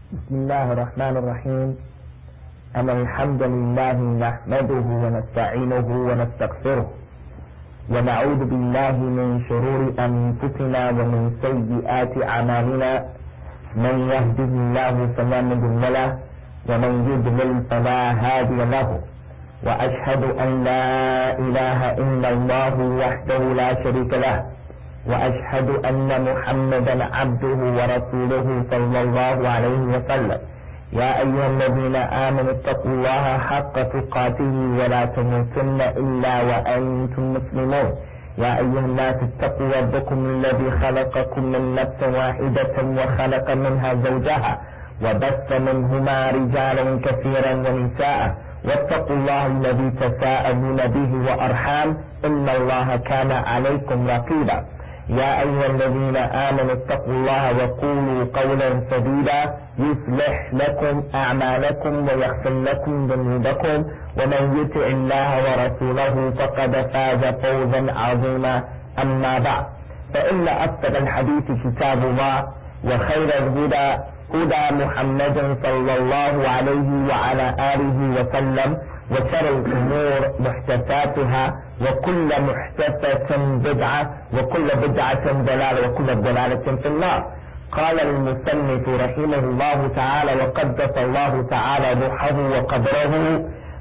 بسم الله الرحمن الرحيم. أن الحمد لله نحمده ونستعينه ونستغفره ونعوذ بالله من شرور أنفسنا ومن سيئات أعمالنا. من يهده الله فلا مضل له ومن يضلل فلا هادي له. وأشهد أن لا إله إلا الله وحده لا شريك له وأشهد أن محمدا عبده ورسوله صلى الله عليه وسلم. يا أيها الذين آمنوا اتقوا الله حق تقاته ولا تموتن إلا وأنتم مسلمون. يا أيها الناس اتقوا ربكم الذي خلقكم من نفس واحدة وخلق منها زوجها وبث منهما رجالا كثيرا ونساء واتقوا الله الذي تساءلون به وأرحام إن الله كان عليكم رقيبا. يا أيها الذين آمنوا اتقوا الله وقولوا قولا سديدا يصلح لكم أعمالكم ويغفر لكم ذنوبكم ومن يطع الله ورسوله فقد فاز فوزا عظيما. أما بعد، فإن أصدق الحديث كتاب الله وخير الهدى هدى محمد صلى الله عليه وعلى آله وسلم وشر الأمور محدثاتها وكل محدثة بدعة وكل بدعة ضلالة وكل ضلالة في النار. قال المصنف رحمه الله تعالى وقدس الله تعالى روحه وقدره: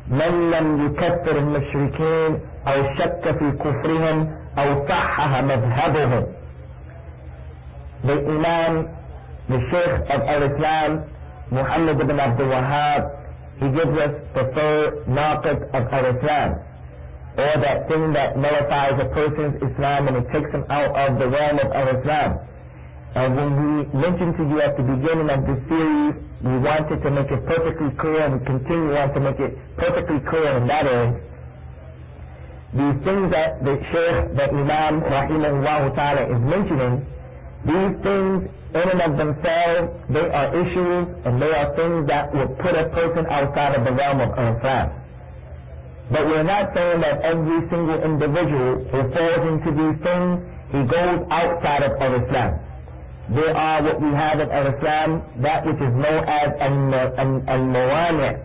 من لم يكفر المشركين أو شك في كفرهم أو صحح مذهبهم. The Imam, the Sheikh of Al-Islam, Muhammad ibn Abdul Wahhab, he gives us the third naqid of Al-Islam, or that thing that nullifies a person's Islam and it takes him out of the realm of Al-Islam. And when we mentioned to you at the beginning of this series, we wanted to make it perfectly clear, and we continue on to make it perfectly clear, and that is, these things that the Shaykh, the Imam, rahimahullah ta'ala, is mentioning, these things in and of themselves, they are issues and they are things that will put a person outside of the realm of Islam. But we're not saying that every single individual who falls into these things, he goes outside of Islam. There are what we have in Islam, that which is known as al-mawani',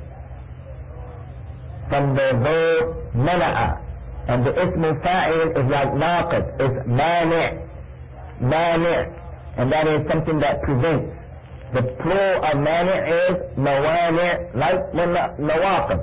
from the verb mana'a, and the ism fa'il is like naqid, is mani', and that is something that prevents. The plural of mani' is mawani', like nawaqib.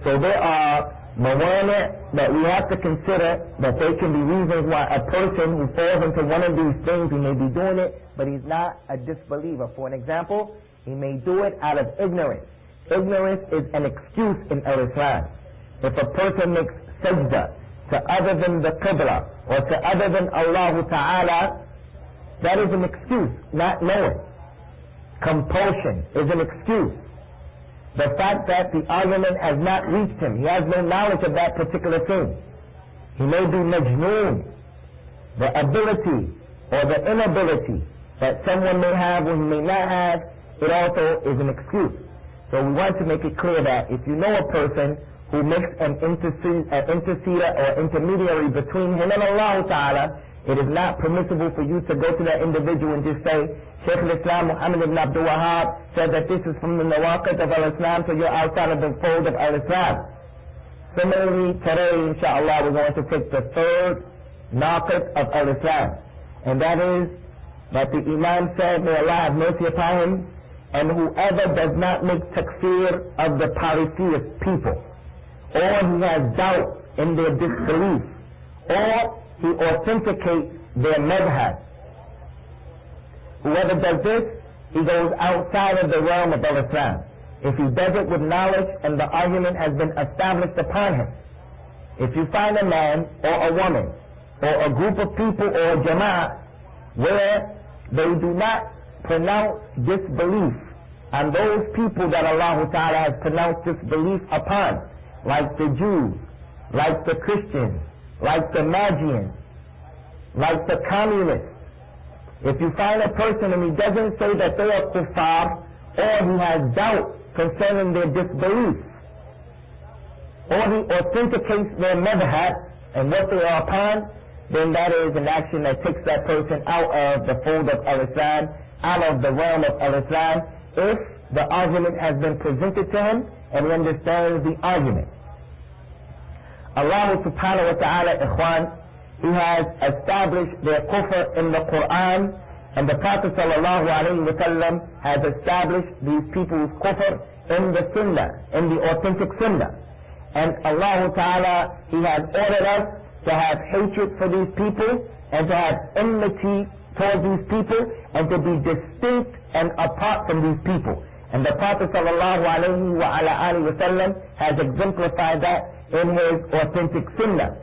So there are mawani' that we have to consider, that they can be reasons why a person who falls into one of these things, he may be doing it, but he's not a disbeliever. For an example, he may do it out of ignorance. Ignorance is an excuse in Islam. If a person makes sajda to other than the Qibla or to other than Allah Ta'ala, that is an excuse, not knowing. Compulsion is an excuse. The fact that the argument has not reached him, he has no knowledge of that particular thing. He may be majnoon. The ability or the inability that someone may have or he may not have, it also is an excuse. So we want to make it clear that if you know a person who makes an interceder or intermediary between him and Allah Ta'ala, it is not permissible for you to go to that individual and just say, Shaykh al-Islam Muhammad ibn Abdul Wahhab said that this is from the nawaqid of al-Islam, so you're outside of the fold of al-Islam. Similarly, today, inshallah, we're going to take the third naqid of al-Islam. And that is that the Imam said, may Allah have mercy upon him, and whoever does not make takfir of the polytheist people, or he has doubt in their disbelief, or he authenticates their madhab. Whoever does this, he goes outside of the realm of Islam. If he does it with knowledge and the argument has been established upon him. If you find a man or a woman or a group of people or a jama'ah where they do not pronounce disbelief on those people that Allah Ta'ala has pronounced disbelief upon, like the Jews, like the Christians, like the Magians, like the communists. If you find a person and he doesn't say that they are kuffar, or he has doubt concerning their disbelief, or he authenticates their madhab and what they are upon, then that is an action that takes that person out of the fold of Al-Islam, out of the realm of Al-Islam. if the argument has been presented to him and he understands the argument. Allah subhanahu wa ta'ala, ikhwan, He has established their kufr in the Qur'an, and the Prophet sallallahu alayhi wa sallam has established these people's kufr in the Sunnah, in the authentic Sunnah. And Allah ta'ala, He has ordered us to have hatred for these people and to have enmity towards these people and to be distinct and apart from these people. And the Prophet sallallahu alayhi wa sallam has exemplified that in his authentic Sunnah.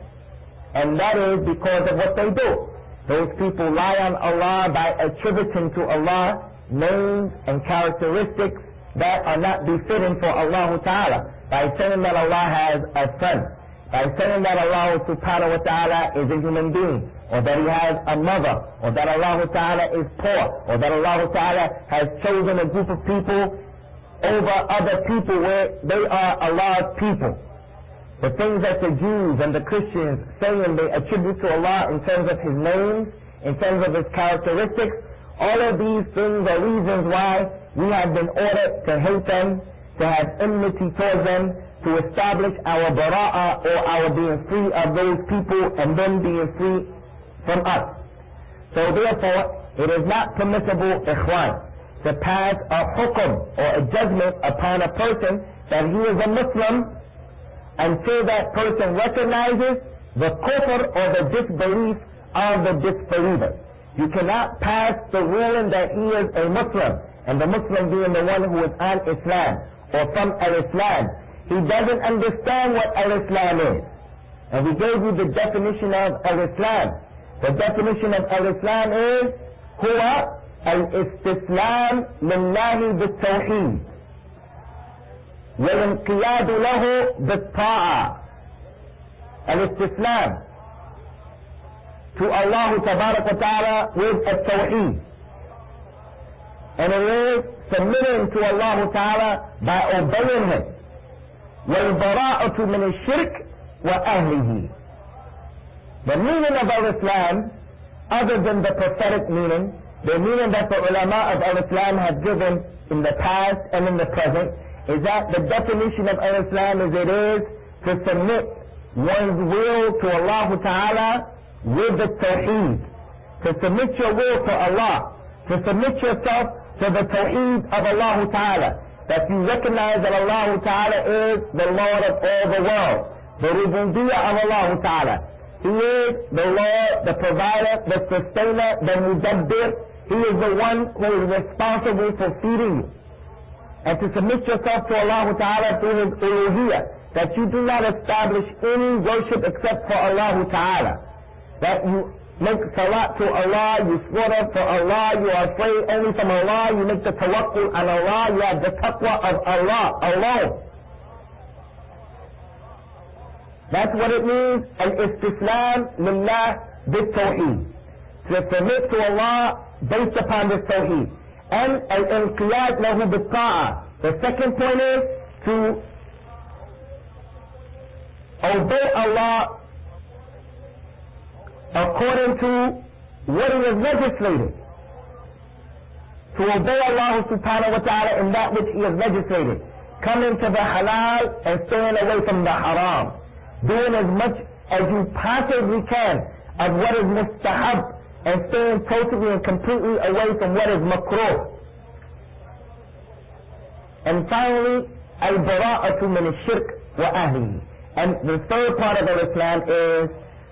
And that is because of what they do. Those people lie on Allah by attributing to Allah names and characteristics that are not befitting for Allah Ta'ala. By saying that Allah has a son, by saying that Allah Subhanahu wa Ta'ala is a human being, or that He has a mother, or that Allah Ta'ala is poor, or that Allah Ta'ala has chosen a group of people over other people where they are Allah's people. The things that the Jews and the Christians say and they attribute to Allah in terms of His names, in terms of His characteristics, all of these things are reasons why we have been ordered to hate them, to have enmity towards them, to establish our bara'ah, or our being free of those people and them being free from us. So therefore, it is not permissible, ikhwan, to pass a hukum or a judgment upon a person that he is a Muslim until that person recognizes the kufr or the disbelief of the disbeliever. You cannot pass the ruling that he is a Muslim, and the Muslim being the one who is on Islam or from al-Islam. He doesn't understand what al-Islam is. And we gave you the definition of al-Islam. The definition of al-Islam is huwa al-istislam lillahi bit-tawheed والانقياد له بالطاعة. الاستسلام to Allah Tabarak wa Ta'ala with at-tawheed, and it is submitting to Allah Ta'ala by obeying Him. وَالْبَرَاءَةُ مِنَ الشِّرْكِ وَأَهْلِهِ. The meaning of al-Islam, other than the prophetic meaning, the meaning that the ulama of al-Islam have given in the past and in the present, is that the definition of al-Islam is it is to submit one's will to Allah Ta'ala with the tawheed, to submit your will to Allah, to submit yourself to the tawheed of Allah Ta'ala, that you recognize that Allah Ta'ala is the Lord of all the world, the rububiyyah of Allah Ta'ala. He is the Lord, the provider, the sustainer, the mudabbir. He is the one who is responsible for feeding you. And to submit yourself to Allah Ta'ala through His uluhiyyah, that you do not establish any worship except for Allah Ta'ala. That you make salat to Allah, you slaughter for Allah, you are afraid only from Allah, you make the tawakkul on Allah, you have the taqwa of Allah alone. That's what it means, al-istislam lillah bit-tawheed. To submit to Allah based upon this tawheed. And al-inqiyad lahu bit-ta'ah. The second point is to obey Allah according to what He has legislated. To obey Allah subhanahu wa ta'ala in that which He has legislated. Coming to the halal and staying away from the haram. Doing as much as you possibly can of what is mustahab and staying totally and completely away from what is makruh. And finally, al-bara'atu min ash-shirk wa ahlihi. And the third part of Islam is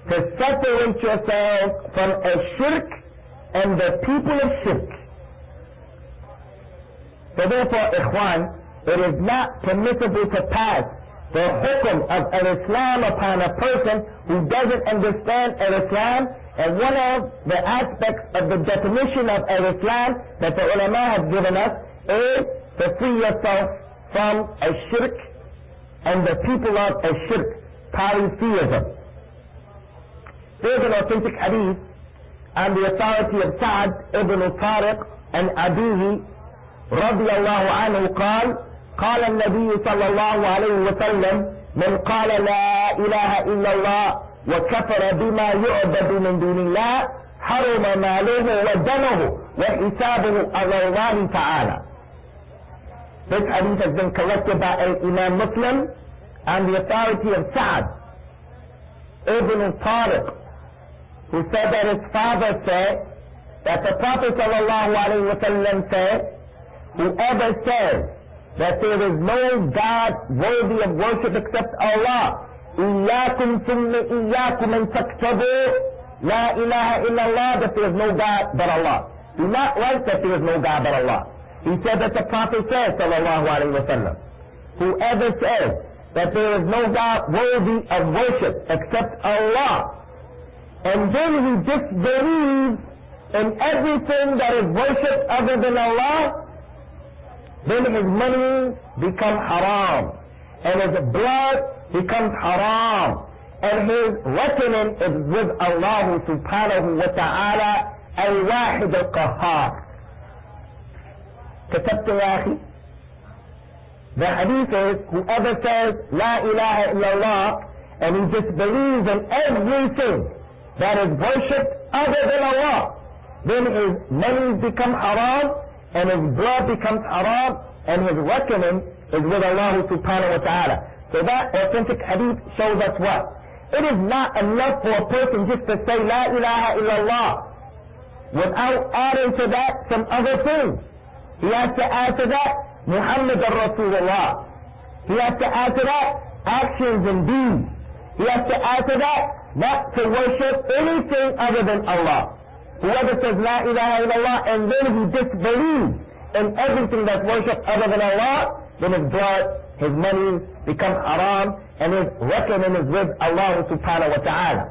to separate yourself from a shirk and the people of shirk. So therefore, ikhwan, it is not permissible to pass the hukum of al-Islam upon a person who doesn't understand al-Islam. And one of the aspects of the definition of al-Islam that the ulama have given us is to free yourself from a shirk and the people of a shirk, polytheism. There's an authentic hadith on the authority of Sa'd ibn Tariq and Abihi radiyallahu anhu قال قال النبي صلى الله عليه وسلم من قال لا إله إلا الله وكفر بما يعبد من دون الله حرم ماله ودمه وحسابه على الله تعالى. This hadith has been collected by Imam Muslim on the authority of Sa'd ibn Tariq, who said that his father said that the Prophet ﷺ said, whoever says that there is no God worthy of worship except Allah, إِيَّاكُمْ ثُمَّ إِيَّاكُمْ أَن تَكْتَبُوا لَا إِلَهَ إِلَّا اللَّهِ, that there is no God but Allah. Do not write that there is no God but Allah. He said that the Prophet said, ﷺ, whoever says that there is no God worthy of worship except Allah, and then he disbelieves in everything that is worshipped other than Allah, then his money becomes haram, and his blood becomes haram, and his reckoning is with Allah subhanahu wa ta'ala al-wahid al-qahhar. كتبت يا أخي. The hadith is, whoever says La ilaha illallah and he disbelieves in everything that is worshipped other than Allah, then his money become haram, and his blood becomes haram, and his reckoning is with Allah subhanahu wa ta'ala. So that authentic hadith shows us what? It is not enough for a person just to say La ilaha illallah without adding to that some other things. He has to add to that Muhammad Rasulullah. He has to add to that actions and deeds. He has to add to that not to worship anything other than Allah. Whoever says La ilaha illallah and then he disbelieves in everything that's worshipped other than Allah, then his blood, his money becomes haram, and his reckoning is with Allah subhanahu wa ta'ala.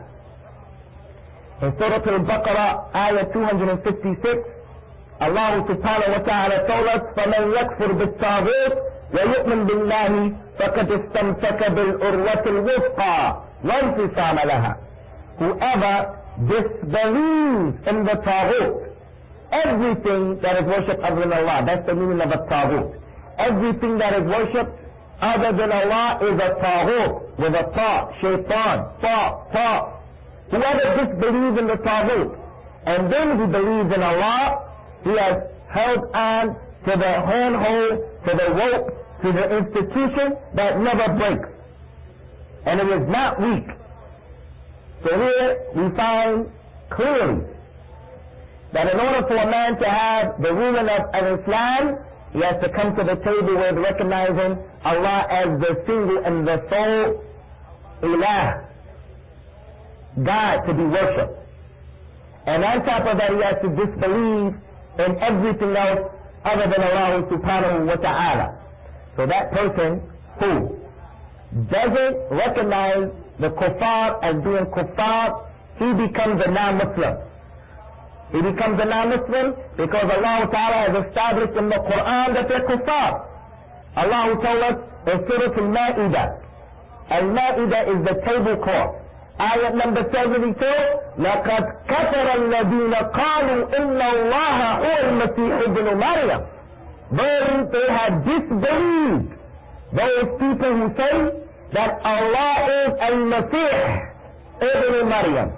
In Surah Al-Baqarah, ayah 256, Allah subhanahu wa ta'ala told us, فَمَنْ يَكْفُرْ بِالطَّاغُوتِ وَيُؤْمِنْ بِاللَّهِ فَقَدِ اسْتَمْسَكَ بِالْعُرْوَةِ الْوُثْقَى لَا انْفِصَامَ لَهَا. Whoever disbelieves in the taghut, everything that is worshipped other than Allah, that's the meaning of a taghut. Everything that is worshipped other than Allah is a taghut, with a ta, shaitan, ta. Whoever disbelieves in the taghut and then he believes in Allah, he has held on to the handhold, to the rope, to the institution that never breaks. And it is not weak. So here we find clearly that in order for a man to have the ruling of Islam, he has to come to the table with recognizing Allah as the single and the sole ilah, God to be worshipped. And on top of that, he has to disbelieve in everything else other than Allah subhanahu wa ta'ala. So that person who doesn't recognize the kuffar as being kuffar, he becomes a non-Muslim. He becomes a non-Muslim because Allah ta'ala has established in the Qur'an that they're kuffar. Allah told us in Surah Al-Ma'idah. Al-Ma'idah is the tablecloth. Ayat number 72, لَقَدْ كَفَرَ الَّذِينَ قَالُوا إِنَّ اللَّهَ هُوَ الْمَسِيحُ ابْنُ مَرْيَمَ. Verily they have disbelieved those people who say that Allah is al-Masih ibn Maryam.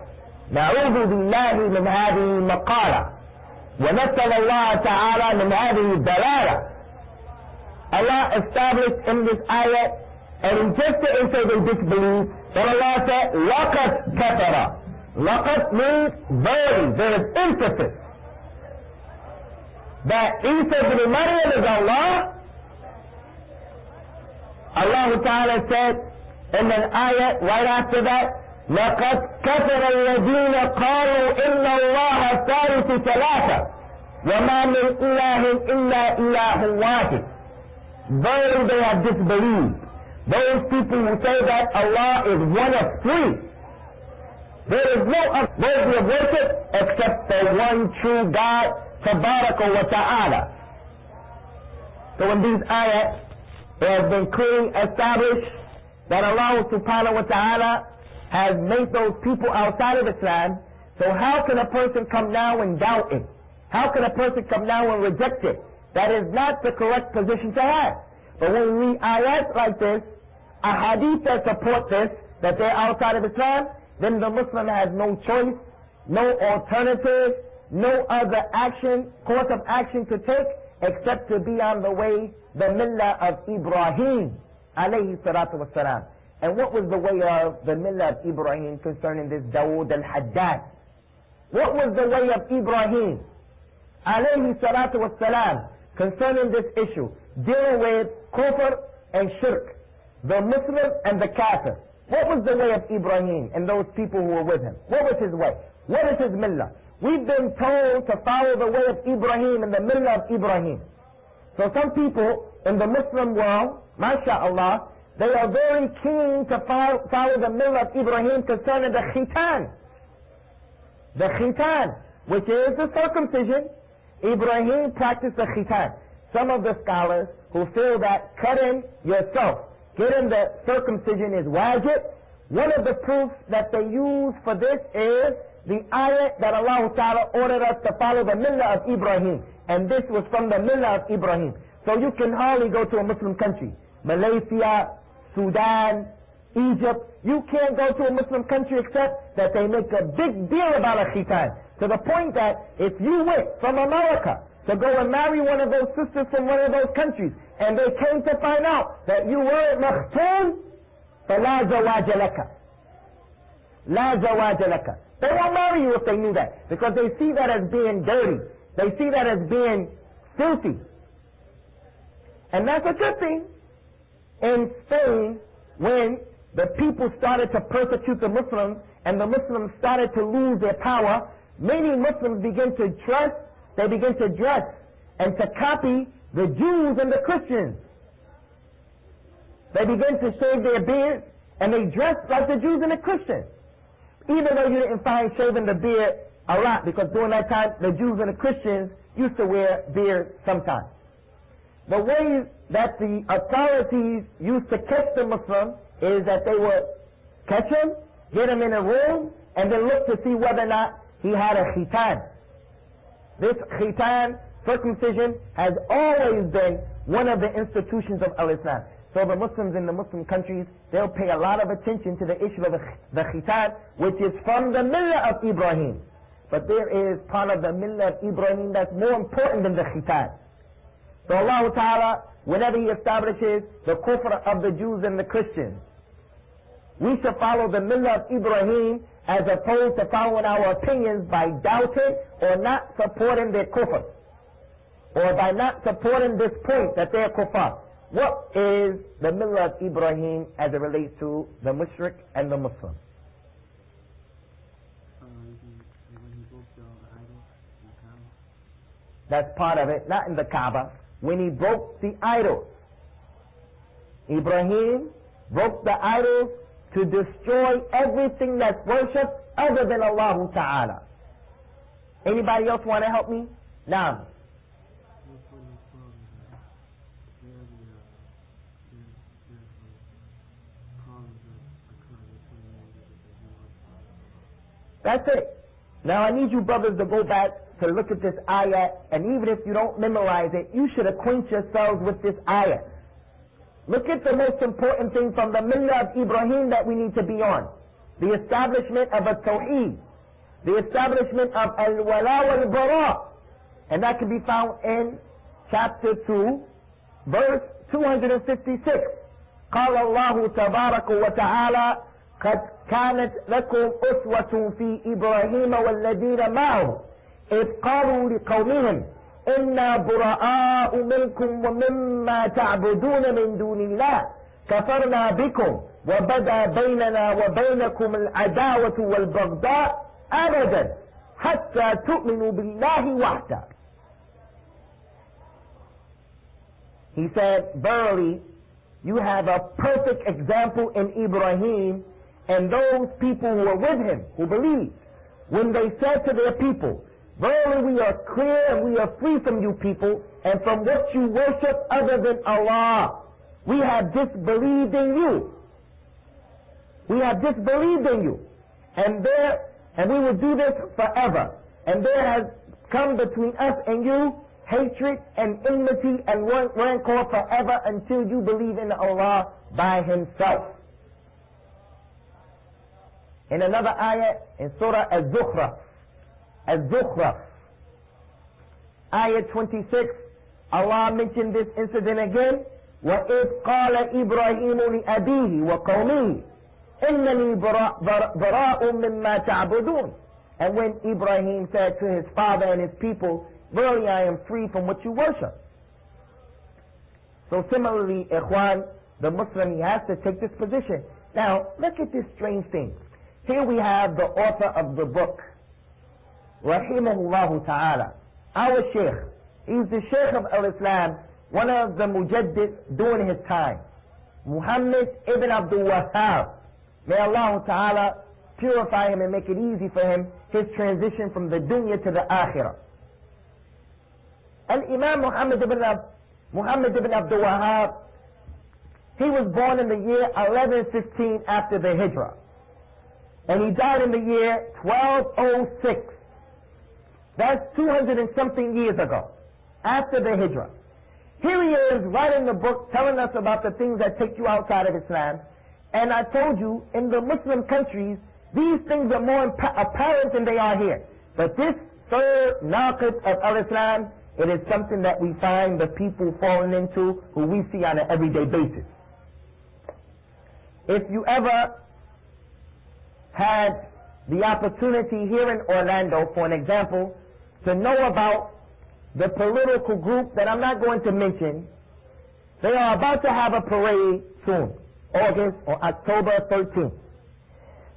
نعوذ بالله من هذه المقالة ونسأل الله تعالى من هذه الدلالة. Allah established in this ayat, and just to say they disbelieve, that Allah said, لَقَدْ كَفَرَ. لَقَدْ means verily, there is emphasis that Isa ibn Maryam is Allah. Allah Ta'ala said in an ayat right after that, لَقَدْ كَفَرَ الَّذِينَ قَالُوا إِنَّ اللَّهَ ثَالِثُ ثَلَاثَةٍ وَمَا مِنْ إِلَٰهٍ إِلَّا إِلَٰهٌ وَاحِدٌ. Verily they have disbelieved those people who say that Allah is one of three. There is no other worthy of worship except the one true God, Tabaraka wa Ta'ala. So in these ayats, it has been clearly established that Allah subhanahu wa ta'ala has made those people outside of Islam. So how can a person come now and doubt it? How can a person come now and reject it? That is not the correct position to have. But when we read ayats like this, ahadith that support this, that they're outside of Islam, then the Muslim has no choice, no alternative, no other action, course of action to take except to be on the way, the millah of Ibrahim, alayhi salatu wassalam. And what was the way of the millah of Ibrahim concerning this Dawood al-Haddad? What was the way of Ibrahim, alayhi salatu wassalam, concerning this issue, dealing with kufr and shirk, the Muslim and the kafir? What was the way of Ibrahim and those people who were with him? What was his way? What is his millah? We've been told to follow the way of Ibrahim and the millah of Ibrahim. So some people in the Muslim world, mashallah, they are very keen to follow the millah of Ibrahim concerning the khitan. The khitan, which is the circumcision. Ibrahim practiced the khitan. Some of the scholars who feel that cutting yourself, getting the circumcision is wajib, one of the proofs that they use for this is the ayat that Allah Ta'ala ordered us to follow the millah of Ibrahim. And this was from the millah of Ibrahim. So you can hardly go to a Muslim country. Malaysia, Sudan, Egypt. You can't go to a Muslim country except that they make a big deal about a khitan. To the point that if you went from America to go and marry one of those sisters from one of those countries, and they came to find out that you were makhtoon, فَلَا زَوَاجَ لَكَ. لَا زَوَاجَ لَكَ. They won't marry you if they knew that, because they see that as being dirty. They see that as being filthy. And that's a good thing. In Spain, when the people started to persecute the Muslims, and the Muslims started to lose their power, many Muslims began to dress and to copy the Jews and the Christians. They began to shave their beards, and they dressed like the Jews and the Christians. Even though you didn't find shaving the beard a lot, because during that time, the Jews and the Christians used to wear beards sometimes. The way that the authorities used to catch the Muslim is that they would catch him, get him in a room, and then look to see whether or not he had a khitan. This khitan, circumcision, has always been one of the institutions of al-Islam. So the Muslims in the Muslim countries, they'll pay a lot of attention to the issue of the khitan, which is from the millah of Ibrahim. But there is part of the millah of Ibrahim that's more important than the khitan. So Allah Ta'ala, whenever He establishes the kufr of the Jews and the Christians, we should follow the millah of Ibrahim as opposed to following our opinions by doubting or not supporting their kufr, or by not supporting this point that they're kuffar. What is the millah of Ibrahim as it relates to the mushrik and the Muslim? That's part of it, not in the Kaaba. When he broke the idols, Ibrahim broke the idols to destroy everything that's worshipped other than Allah Ta'ala. Anybody else want to help me? Now. That's it. Now I need you brothers to go back to look at this ayah, and even if you don't memorize it, you should acquaint yourselves with this ayah. Look at the most important thing from the millah of Ibrahim that we need to be on. The establishment of a tawheed. The establishment of al-wala wal-bara. And that can be found in chapter 2, verse 256. قال الله تبارك وتعالى قد كانت لكم أسوة في إبراهيم والذين معه إذ قالوا لقومهم إنا براء منكم ومما تعبدون من دون الله كفرنا بكم وبدا بيننا وبينكم العداوة والبغضاء أبدا حتى تؤمنوا بالله وحده. He said, verily, you have a perfect example in Ibrahim and those people who were with him, who believed, when they said to their people, verily we are clear and we are free from you people and from what you worship other than Allah. We have disbelieved in you. We have disbelieved in you. And we will do this forever. And there has come between us and you hatred and enmity and rancor forever until you believe in Allah by Himself. In another ayah, in Surah Az-Zukhruf, ayah 26, Allah mentioned this incident again. وَإِذْ قَالَ إِبْرَاهِيمُ لِأَبِيهِ وَقَوْمِهِ إِنَّنِي بَرَاءٌ مِّمَّا تَعْبُدُونَ. And when Ibrahim said to his father and his people, verily I am free from what you worship. So similarly, Ikhwan, the Muslim, he has to take this position. Now, look at this strange thing. Here we have the author of the book, Rahimahullah Ta'ala, our Shaykh. He's the Shaykh of Al-Islam, one of the Mujaddid during his time, Muhammad ibn Abdul Wahhab. May Allah Ta'ala purify him and make it easy for him, his transition from the dunya to the akhirah. And Imam Muhammad ibn Abdul Wahhab, he was born in the year 1115 after the Hijrah. And he died in the year 1206. That's 200 and something years ago, after the Hijrah. Here he is writing the book telling us about the things that take you outside of Islam. And I told you, in the Muslim countries, these things are more apparent than they are here. But this third naqid of al-Islam, it is something that we find the people falling into who we see on an everyday basis. If you ever had the opportunity here in Orlando, for an example, to know about the political group that I'm not going to mention, they are about to have a parade soon, August or October 13th.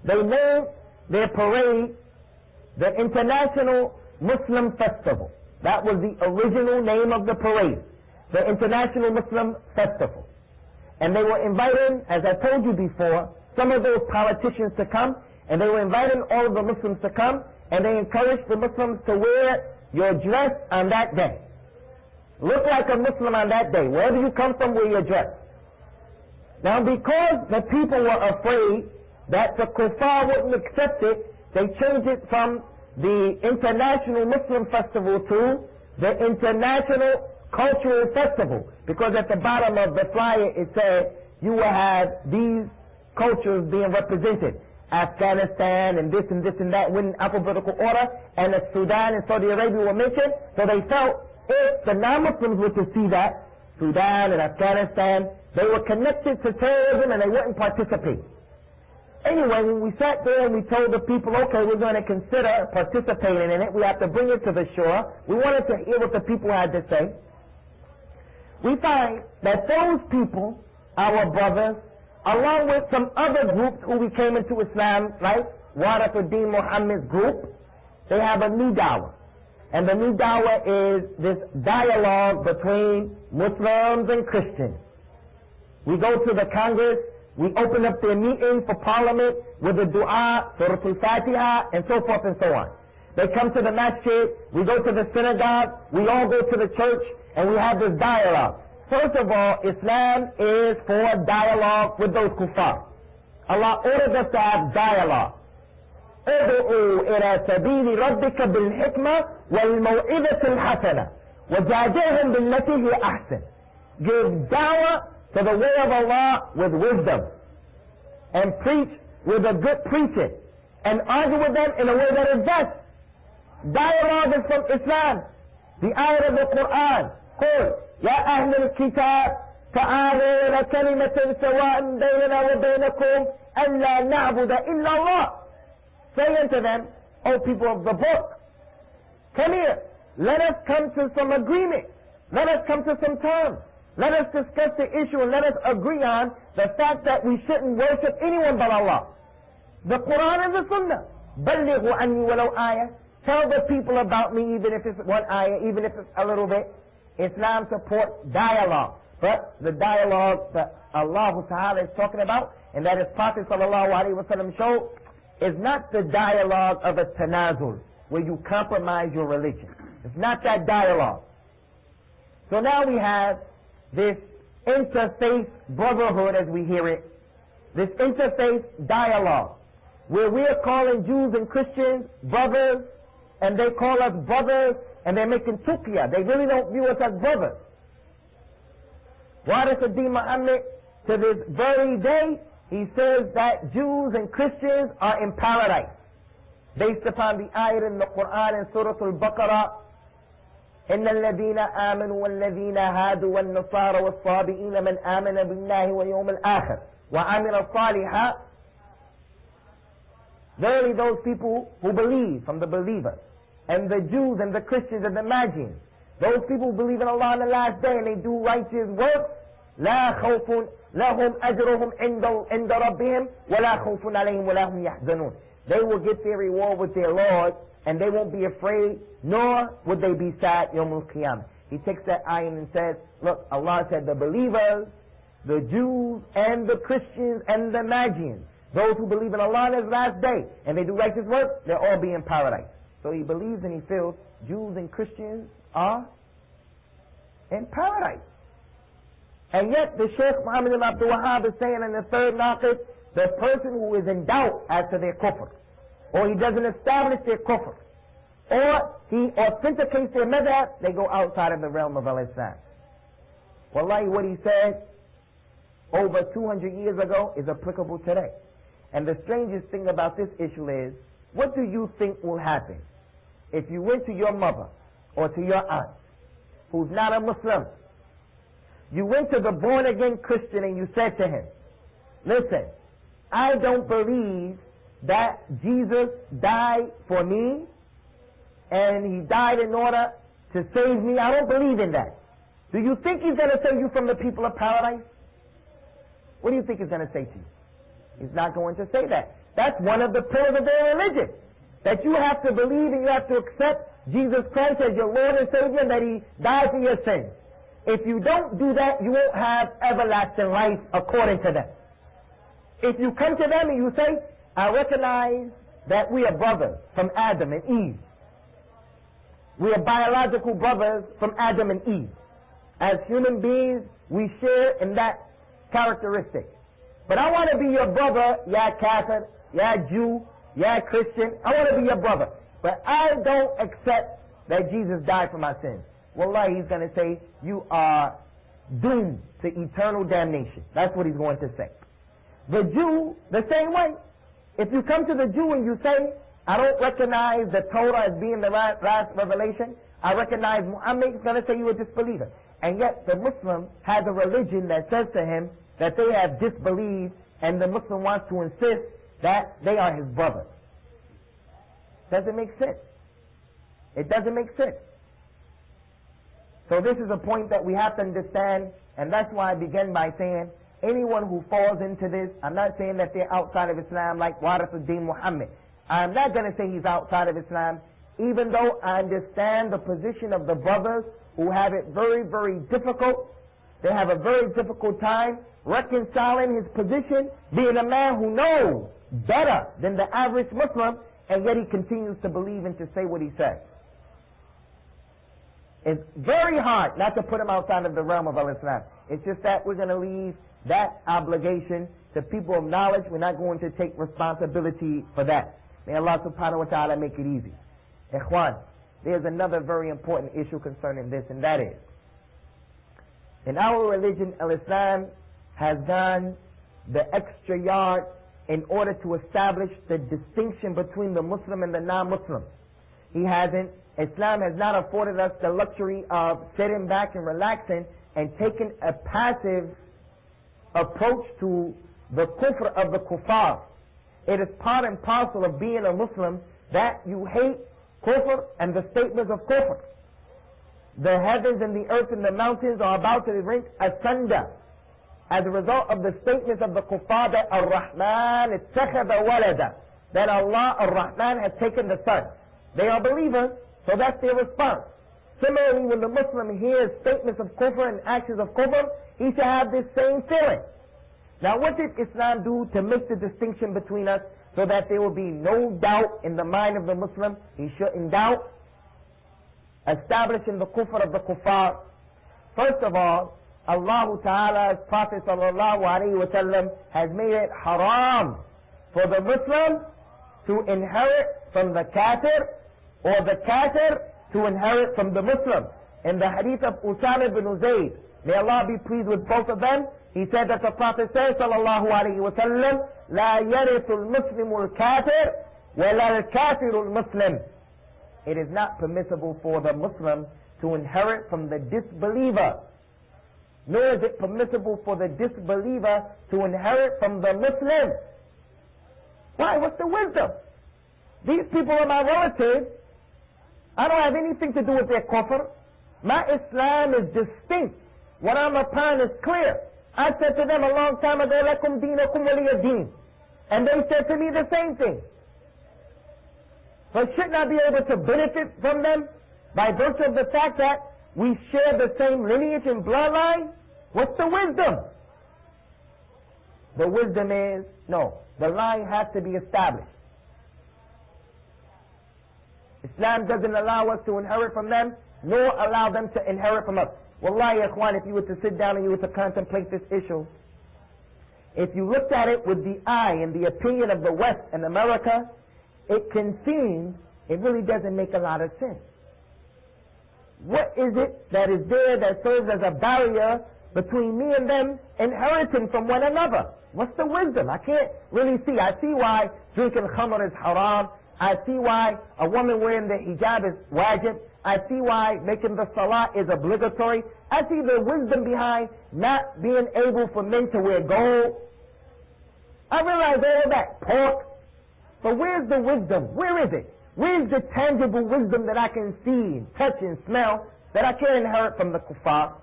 They named their parade the International Muslim Festival. That was the original name of the parade, the International Muslim Festival. And they were inviting, as I told you before, some of those politicians to come, and they were inviting all of the Muslims to come, and they encouraged the Muslims to wear your dress on that day. Look like a Muslim on that day. Wherever you come from, wear your dress. Now, because the people were afraid that the kuffar wouldn't accept it, they changed it from the International Muslim Festival to the International Cultural Festival, because at the bottom of the flyer it said you will have these cultures being represented. Afghanistan and this and this and that went in alphabetical order, and the Sudan and Saudi Arabia were mentioned, so they felt if the non-Muslims were to see that, Sudan and Afghanistan, they were connected to terrorism and they wouldn't participate. Anyway, when we sat there and we told the people, okay, we're going to consider participating in it, we have to bring it to the shore, we wanted to hear what the people had to say. We find that those people, our brothers, along with some other groups who we came into Islam, like Waratuddin Muhammad's group, they have a new dawah. And the new dawah is this dialogue between Muslims and Christians. We go to the Congress, we open up their meeting for Parliament with the dua, Surah Al-Fatiha, and so forth and so on. They come to the masjid, we go to the synagogue, we all go to the church, and we have this dialogue. First of all, Islam is for dialogue with those kuffar. Allah orders us to have dialogue. ادعوا إلى سبيل ربك بالحكمة والموعظة الحسنة وجادلهم بالتي هي أحسن. Give dawah to the way of Allah with wisdom, and preach with a good preaching, and argue with them in a way that is best. Dialogue is from Islam. The ayah of the Qur'an, قل يا أهل الكتاب تعالوا إلى كلمة سواء بيننا وبينكم ألا نعبد إلا الله. Say unto them, O people of the book, come here, let us come to some agreement, let us come to some terms, let us discuss the issue and let us agree on the fact that we shouldn't worship anyone but Allah. The Qur'an and the Sunnah. بَلِّغُوا عَنِّي وَلَوْ آيَةً. Tell the people about me, even if it's one ayah, even if it's a little bit. Islam supports dialogue, but the dialogue that Allah Ta'ala is talking about, and that His Prophet Sallallahu Alaihi Wasallam showed, is not the dialogue of a tanazul, where you compromise your religion. It's not that dialogue. So now we have this interfaith brotherhood, as we hear it, this interfaith dialogue, where we are calling Jews and Christians brothers, and they call us brothers, and they're making tuqya. They really don't view us as brothers. Waratuddin Muhammad, to this very day, he says that Jews and Christians are in paradise, based upon the ayat in the Qur'an in Surah Al-Baqarah, إن الذين آمنوا والذين هادوا والنصارى والصابئين من آمن بالله واليوم الآخر وعمل صالحا. Verily those people who believe, from the believers, and the Jews and the Christians and the Magians, those people who believe in Allah on the last day and they do righteous works, لا خوف لهم أجرهم عند ربهم ولا خوف عليهم ولا هم يحزنون. They will get their reward with their Lord and they won't be afraid, nor would they be sad Yawm al-Qiyamah. He takes that ayah and says, look, Allah said the believers, the Jews and the Christians and the Magians, those who believe in Allah on His last day and they do righteous work, they'll all be in paradise. So he believes and he feels Jews and Christians are in paradise. And yet the Shaykh Muhammad ibn Abdul Wahhab is saying in the third naqid, the person who is in doubt as to their kufr, or he doesn't establish their kufr, or he authenticates their madhab, they go outside of the realm of al-Islam. Wallahi, what he said over 200 years ago is applicable today. And the strangest thing about this issue is, what do you think will happen if you went to your mother or to your aunt, who's not a Muslim, you went to the born-again Christian and you said to him, listen, I don't believe that Jesus died for me and He died in order to save me. I don't believe in that. Do you think He's going to save you from the people of paradise? What do you think He's going to say to you? He's not going to say that. That's one of the pillars of their religion, that you have to believe and you have to accept Jesus Christ as your Lord and Savior and that He died for your sins. If you don't do that, you won't have everlasting life according to them. If you come to them and you say, I recognize that we are brothers from Adam and Eve. We are biological brothers from Adam and Eve. As human beings, we share in that characteristic. But I want to be your brother, ya Catholic, ya Jew, ya Christian. I want to be your brother. But I don't accept that Jesus died for my sins. Wallahi, he's going to say, you are doomed to eternal damnation. That's what he's going to say. The Jew, the same way. If you come to the Jew and you say, I don't recognize the Torah as being the last revelation, I recognize Muhammad, he's going to say you're a disbeliever. And yet the Muslim has a religion that says to him that they have disbelieved, and the Muslim wants to insist that they are his brothers. Doesn't make sense. It doesn't make sense. So this is a point that we have to understand, and that's why I began by saying, anyone who falls into this, I'm not saying that they're outside of Islam like Warithuddin Muhammad. I'm not going to say he's outside of Islam, even though I understand the position of the brothers who have it very, very difficult. They have a very difficult time reconciling his position, being a man who knows better than the average Muslim, and yet he continues to believe and to say what he says. It's very hard not to put him outside of the realm of al-Islam. It's just that we're going to leave that obligation to people of knowledge. We're not going to take responsibility for that. May Allah subhanahu wa ta'ala make it easy. Ikhwan, there's another very important issue concerning this, and that is, in our religion, al-Islam has gone the extra yard in order to establish the distinction between the Muslim and the non-Muslim. Islam has not afforded us the luxury of sitting back and relaxing and taking a passive approach to the kufr of the kuffar. It is part and parcel of being a Muslim that you hate kufr and the statements of kufr. The heavens and the earth and the mountains are about to rent asunder as a result of the statements of the kuffar that Ar-Rahman ittakhadha walada, that Allah Ar-Rahman has taken the son. They are believers, so that's their response. Similarly, when the Muslim hears statements of kufr and actions of kufr, he should have this same feeling. Now, what did Islam do to make the distinction between us so that there will be no doubt in the mind of the Muslim? He shouldn't doubt. Establishing the kufr of the kuffar. First of all, Allah Ta'ala's Prophet Sallallahu Alaihi Wasallam has made it haram for the Muslim to inherit from the kafir, or the kafir to inherit from the Muslim. In the hadith of Usamah bin Zayd, may Allah be pleased with both of them, he said that the Prophet said, Sallallahu Alaihi Wasallam, لا يرث المسلم الكافر ولا الكافر المسلم. It is not permissible for the Muslim to inherit from the disbeliever, nor is it permissible for the disbeliever to inherit from the Muslim. Why? What's the wisdom? These people are my relatives. I don't have anything to do with their kufr. My Islam is distinct. What I'm upon is clear. I said to them a long time ago, lakum deenakum waliya deen. And they said to me the same thing. So shouldn't I be able to benefit from them by virtue of the fact that we share the same lineage and bloodline? What's the wisdom? The wisdom is, no, the line has to be established. Islam doesn't allow us to inherit from them, nor allow them to inherit from us. Wallahi, ikhwan, if you were to sit down and you were to contemplate this issue, if you looked at it with the eye and the opinion of the West and America, it can seem it really doesn't make a lot of sense. What is it that is there that serves as a barrier between me and them inheriting from one another? What's the wisdom? I can't really see. I see why drinking khamr is haram. I see why a woman wearing the hijab is wajib. I see why making the salah is obligatory. I see the wisdom behind not being able for men to wear gold. I realize all of that, pork. But where's the wisdom? Where is it? Where's the tangible wisdom that I can see and touch and smell that I can't inherit from the kuffar?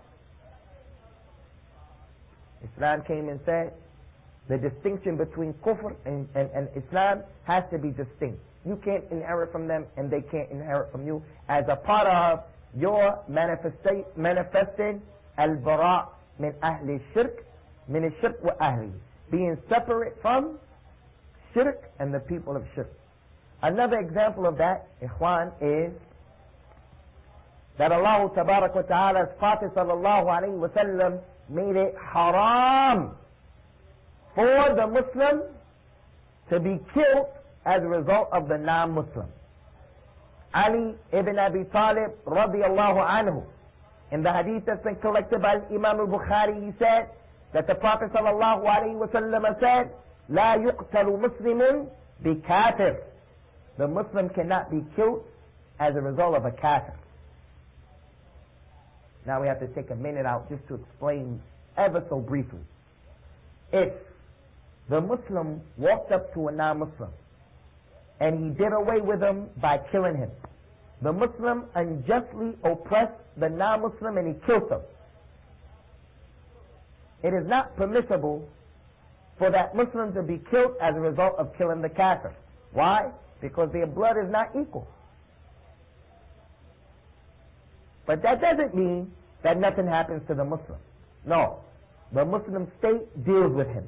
Islam came and said the distinction between kufr and Islam has to be distinct. You can't inherit from them and they can't inherit from you as a part of your manifesting al-bara' min ahli shirk min al-shirk wa ahli, being separate from shirk and the people of shirk. Another example of that, ikhwan, is that Allah tabarak wa ta'ala's Prophet sallallahu alayhi wa sallam made it haram for the Muslim to be killed as a result of the non-Muslim. Ali ibn Abi Talib radiyallahu anhu, in the hadith that's been collected by Imam al-Bukhari, he said that the Prophet sallallahu alayhi wa sallam said, لا يقتل مسلم بكافر. The Muslim cannot be killed as a result of a kafir. Now we have to take a minute out just to explain ever so briefly. If the Muslim walked up to a non-Muslim and he did away with him by killing him, the Muslim unjustly oppressed the non-Muslim and he killed him. It is not permissible for that Muslim to be killed as a result of killing the kafir. Why? Because their blood is not equal. But that doesn't mean that nothing happens to the Muslim. No. The Muslim state deals with him.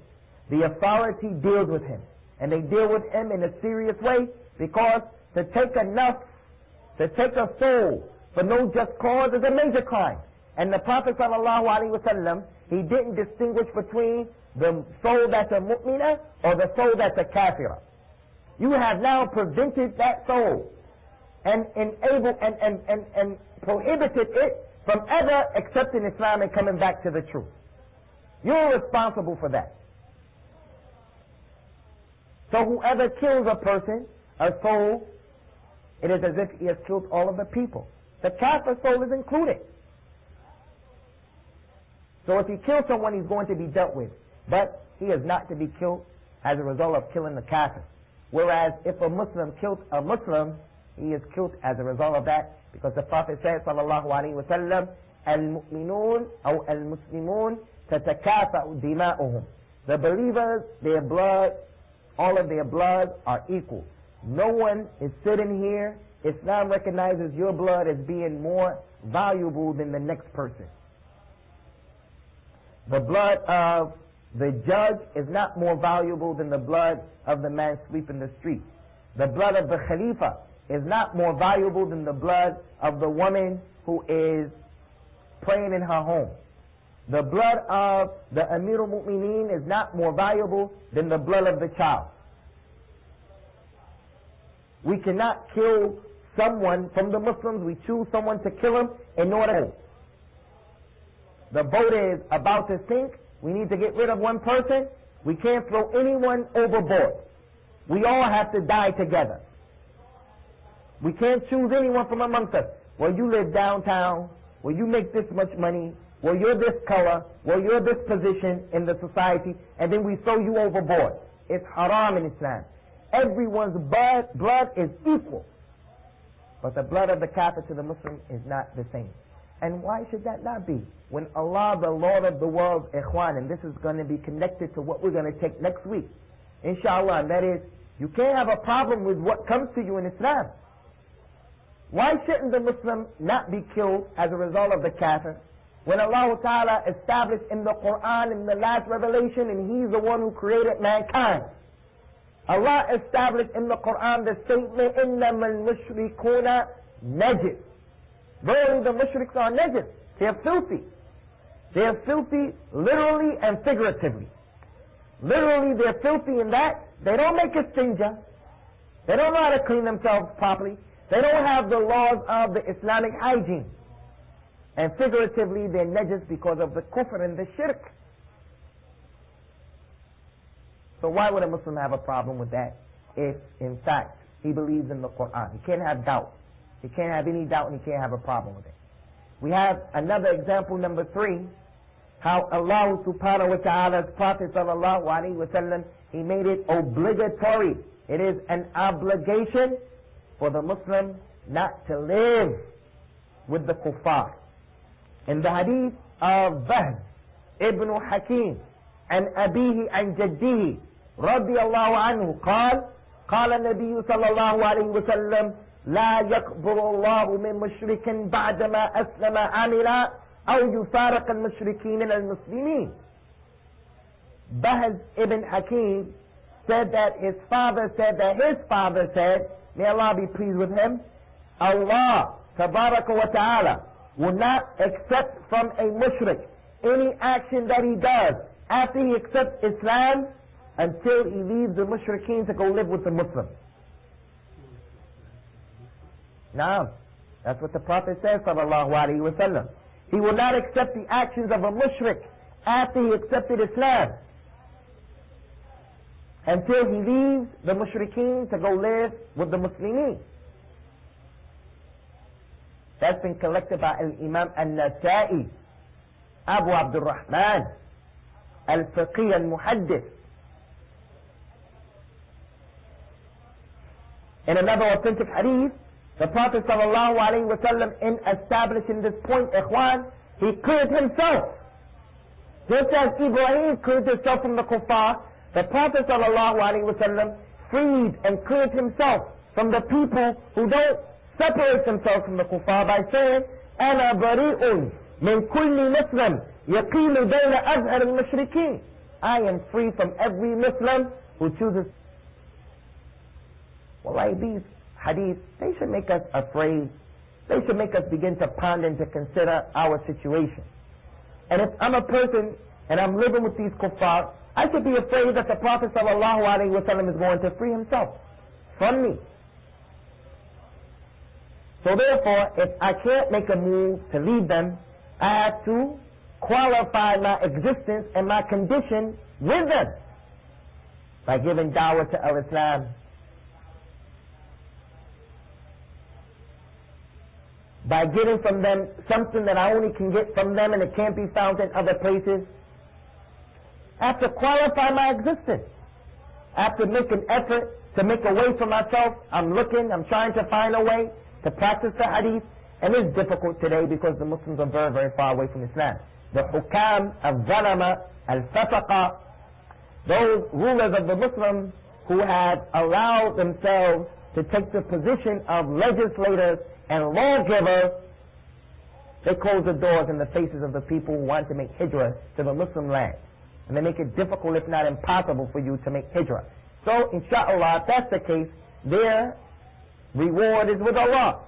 The authority deals with him. And they deal with him in a serious way, because to take a soul for no just cause is a major crime. And the Prophet ﷺ, he didn't distinguish between the soul that's a mu'minah or the soul that's a kafirah. You have now prevented that soul and enabled and prohibited it from ever accepting Islam and coming back to the truth. You're responsible for that. So whoever kills a person, a soul, it is as if he has killed all of the people. The kafir soul is included. So if he kills someone, he's going to be dealt with. But he is not to be killed as a result of killing the kafir. Whereas if a Muslim killed a Muslim, he is killed as a result of that, because the Prophet said, sallallahu alayhi wa sallam, al-mu'minun or al-muslimun tatakafa'u dima'uhum. The believers, their blood, all of their blood are equal. No one is sitting here. Islam recognizes your blood as being more valuable than the next person. The blood of the judge is not more valuable than the blood of the man sweeping the street. The blood of the Khalifa is not more valuable than the blood of the woman who is praying in her home. The blood of the Amir al-Mu'mineen is not more valuable than the blood of the child. We cannot kill someone from the Muslims. We choose someone to kill him in order to. The boat is about to sink. We need to get rid of one person. We can't throw anyone overboard. We all have to die together. We can't choose anyone from amongst us. well, you live downtown, well, you make this much money, well, you're this color, well, you're this position in the society, and then we throw you overboard. It's haram in Islam. Everyone's blood is equal. But the blood of the kafir to the Muslim is not the same. And why should that not be? When Allah, the Lord of the world, ikhwan, and this is going to be connected to what we're going to take next week, inshallah, and that is, you can't have a problem with what comes to you in Islam. Why shouldn't the Muslim not be killed as a result of the kafir? When Allah Ta'ala established in the Qur'an, in the last revelation, and He's the one who created mankind, Allah established in the Qur'an the statement, إِنَّمَا الْمُشْرِكُونَ نَجِسٌ. Verily the mushriks are najis. They are filthy. They are filthy literally and figuratively. Literally they're filthy in that they don't make istinja. They don't know how to clean themselves properly. They don't have the laws of the Islamic hygiene. And figuratively they're najis because of the kufr and the shirk. So why would a Muslim have a problem with that if in fact he believes in the Qur'an? He can't have doubt. He can't have any doubt and he can't have a problem with it. We have another example, number 3, how Allah subhanahu wa ta'ala's Prophet sallallahu alayhi wa sallam, he made it obligatory. It is an obligation for the Muslim not to live with the kuffar. In the hadith of Bahz ibn Hakim and abihi and jaddihi radiyallahu anhu قال النبي صلى الله عليه وسلم لا يقبل الله من مشرك بعدما أسلم عاملا أو يفارق المشركين من المسلمين. Bahz ibn Hakim said that his father said, may Allah be pleased with him, Allah tabaraka wa ta'ala will not accept from a mushrik any action that he does after he accepts Islam until he leaves the mushrikeen to go live with the Muslims. Now, that's what the Prophet says, sallallahu alayhi wa sallam. He will not accept the actions of a mushrik after he accepted Islam until he leaves the mushrikeen to go live with the Muslimin. That's been collected by Imam al-Nasa'i, Abu Abdul Rahman, al-Faqih al-Muhaddith. In another authentic hadith, the Prophet sallallahu alayhi wa sallam, in establishing this point, ikhwan, he cleared himself. Just as Ibrahim cleared himself from the kuffar, the Prophet sallallahu alayhi wa sallam freed and cleared himself from the people who don't separate themselves from the kuffar by saying, أَنَا بَرِيءٌ مِنْ كُلِّ مُسْلِمٍ يَقِيمُ بَيْنَ أَزْهَرِ الْمُشْرِكِينَ. I am free from every Muslim who chooses. Well, like these hadiths, they should make us afraid. They should make us begin to ponder and to consider our situation. And if I'm a person and I'm living with these kuffar, I should be afraid that the Prophet sallallahu alaihi wasallam is going to free himself from me. So therefore, if I can't make a move to lead them, I have to qualify my existence and my condition with them by giving dawah to al-Islam, by getting from them something that I only can get from them and it can't be found in other places. I have to qualify my existence. I have to make an effort to make a way for myself. I'm trying to find a way to practice the hadith, and it's difficult today because the Muslims are very, very far away from Islam. The hukam, al-zalama, al-fasaqa, those rulers of the Muslims who have allowed themselves to take the position of legislators and lawgivers, they close the doors in the faces of the people who want to make hijrah to the Muslim land. And they make it difficult, if not impossible, for you to make hijrah. So, inshallah, if that's the case, their reward is with Allah.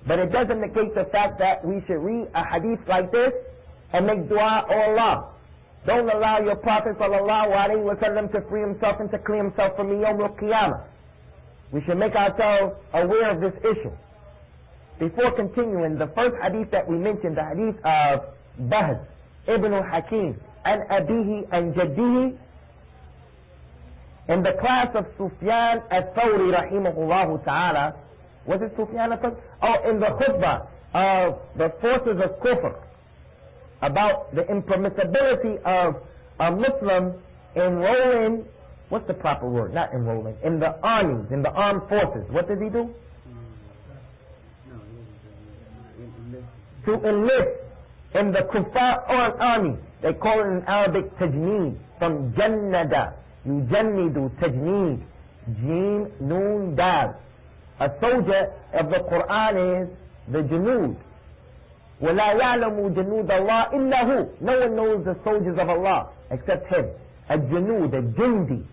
But it doesn't negate the fact that we should read a hadith like this and make dua, oh Allah, don't allow your Prophet sallallahu alaihi wasallam to free himself and to clear himself from me yawm al-qiyamah. We should make ourselves aware of this issue. Before continuing, the first hadith that we mentioned, the hadith of Bahz ibn Hakim and abihi and jaddihi, in the class of Sufyan al-Thawri rahimahullah ta'ala, was it Sufyan al-Thawri? Oh, in the khutbah of the forces of kufr, about the impermissibility of a Muslim enrolling, what's the proper word? Not enrolling, in the armies, in the armed forces. What does he do? To enlist in the kuffar army. They call it in Arabic tajneed, from jannada, yujannidu, tajneed, jeen, noon, dal. A soldier of the Qur'an is the junood. وَلَا يَعْلَمُ جُنُودَ اللَّهِ إِلَّا هُ. No one knows the soldiers of Allah except him. A junood, a jundi.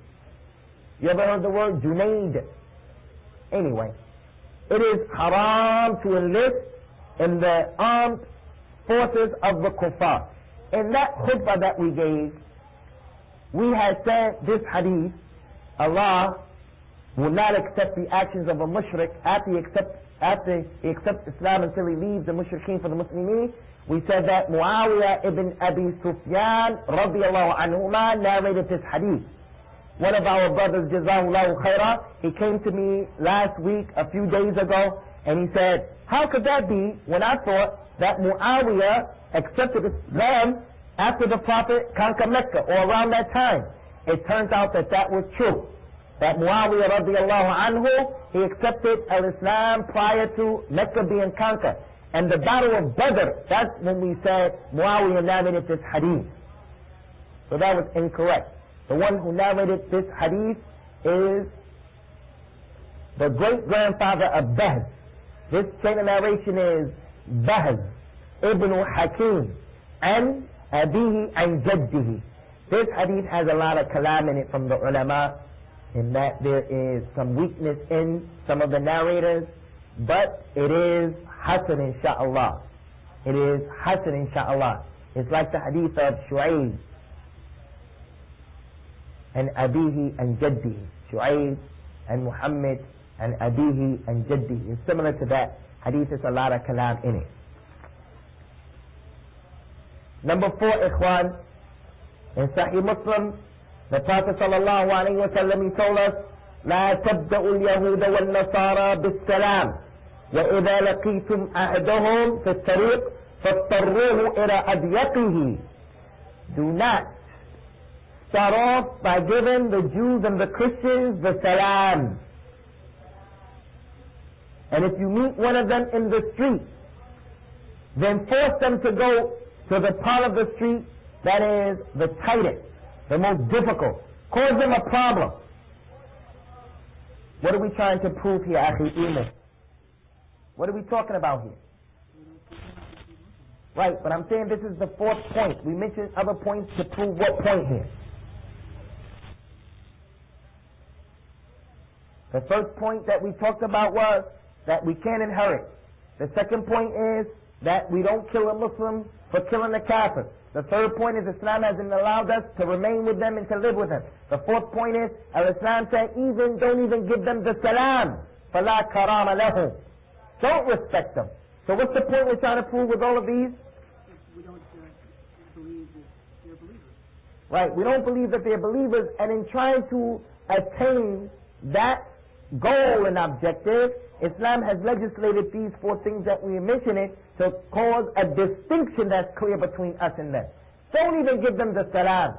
You ever heard the word junaid? Anyway, it is haram to enlist in the armed forces of the kuffar. In that khutbah that we gave, we had said this hadith: Allah will not accept the actions of a mushrik after he accepts Islam until he leaves the mushrikeen for the Muslimin. We said that Muawiyah ibn Abi Sufyan radiallahu anhuma narrated this hadith. One of our brothers, Jazahullahu Khairah, he came to me last week, a few days ago, and he said, how could that be when I thought that Muawiyah accepted Islam after the Prophet conquered Mecca, or around that time? It turns out that that was true. That Muawiyah radiallahu anhu, he accepted al-Islam prior to Mecca being conquered. And the battle of Badr, that's when we said Muawiyah narrated this hadith. So that was incorrect. The one who narrated this hadith is the great-grandfather of Bahz. This chain of narration is Bahz ibn Hakim and Abihi and Jaddihi. This hadith has a lot of kalam in it from the ulama, in that there is some weakness in some of the narrators, but it is hasan insha'Allah. It is hasan insha'Allah. It's like the hadith of Shu'ayb and Abihi and Jaddihi. Shu'ayb and Muhammad and Abihi and Jaddihi. It's similar to that hadith. There's a lot of kalam in it. Number 4, ikhwan, in Sahih Muslim, the Prophet sallallahu alayhi wa sallam, he told us, لا تبدأوا اليهود والنصارى بالسلام وإذا لقيتم أحدهم في الطريق فاضطروه إلى أضيقه. Do not start off by giving the Jews and the Christians the salam. And if you meet one of them in the street, then force them to go to the part of the street that is the tightest, the most difficult. Cause them a problem. What are we trying to prove here, Akhi Iman? What are we talking about here? Right, but I'm saying this is the 4th point. We mentioned other points to prove what point here? The first point that we talked about was that we can't inherit. The second point is that we don't kill a Muslim for killing a kafir. The third point is Islam hasn't allowed us to remain with them and to live with them. The 4th point is Islam said don't even give them the salam. فَلَا كَرَامَ لَهُمْ. Don't respect them. So what's the point we're trying to prove with all of these? We don't believe that they're believers. Right, we don't believe that they're believers, and in trying to attain that goal and objective, Islam has legislated these 4 things that we are mentioning to cause a distinction that's clear between us and them. Don't even give them the salam.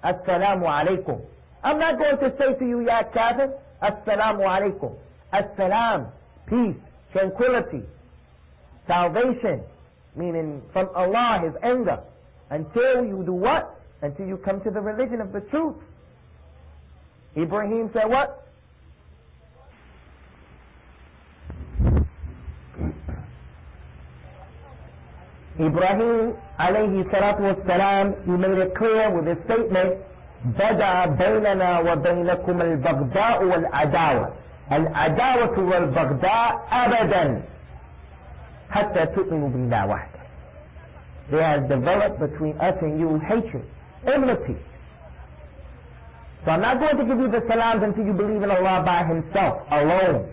Assalamu alaikum. I'm not going to say to you, ya kafir, assalamu alaikum. Assalam, peace, tranquility, salvation, meaning from Allah, His anger, until you do what? Until you come to the religion of the truth. Ibrahim said what? Ibrahim alayhi salatu wassalam, he made it clear with his statement, بَدَعَ بَيْنَنَا وَبَيْنَكُمَ الْبَغْضَاءُ وَالْعَدَاوَةُ الْعَدَاوَةُ وَالْبَغْضَاءُ أَبَدًا حَتَّى تُؤْمِنُوا بِاللَّهِ وَحْدَهُ. There has developed between us and you hatred, enmity. So I'm not going to give you the salams until you believe in Allah by Himself, alone.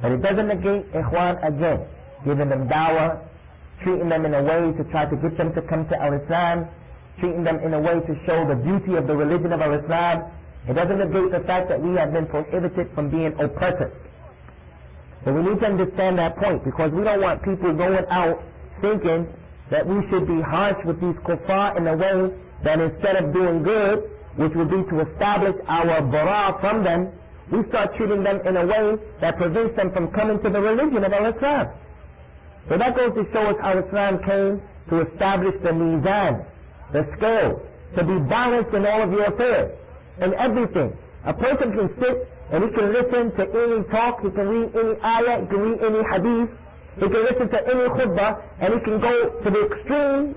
But it doesn't negate, ikhwan, again, giving them dawah, treating them in a way to try to get them to come to al-Islam, treating them in a way to show the beauty of the religion of al-Islam. It doesn't negate the fact that we have been prohibited from being oppressors. But we need to understand that point, because we don't want people going out thinking that we should be harsh with these kuffar in a way that instead of doing good, which would be to establish our bara from them, we start treating them in a way that prevents them from coming to the religion of Islam. So that goes to show us how Islam came to establish the mizan, the scale, to be balanced in all of your affairs, in everything. A person can sit and he can listen to any talk, he can read any ayah, he can read any hadith, he can listen to any khutbah, and he can go to the extreme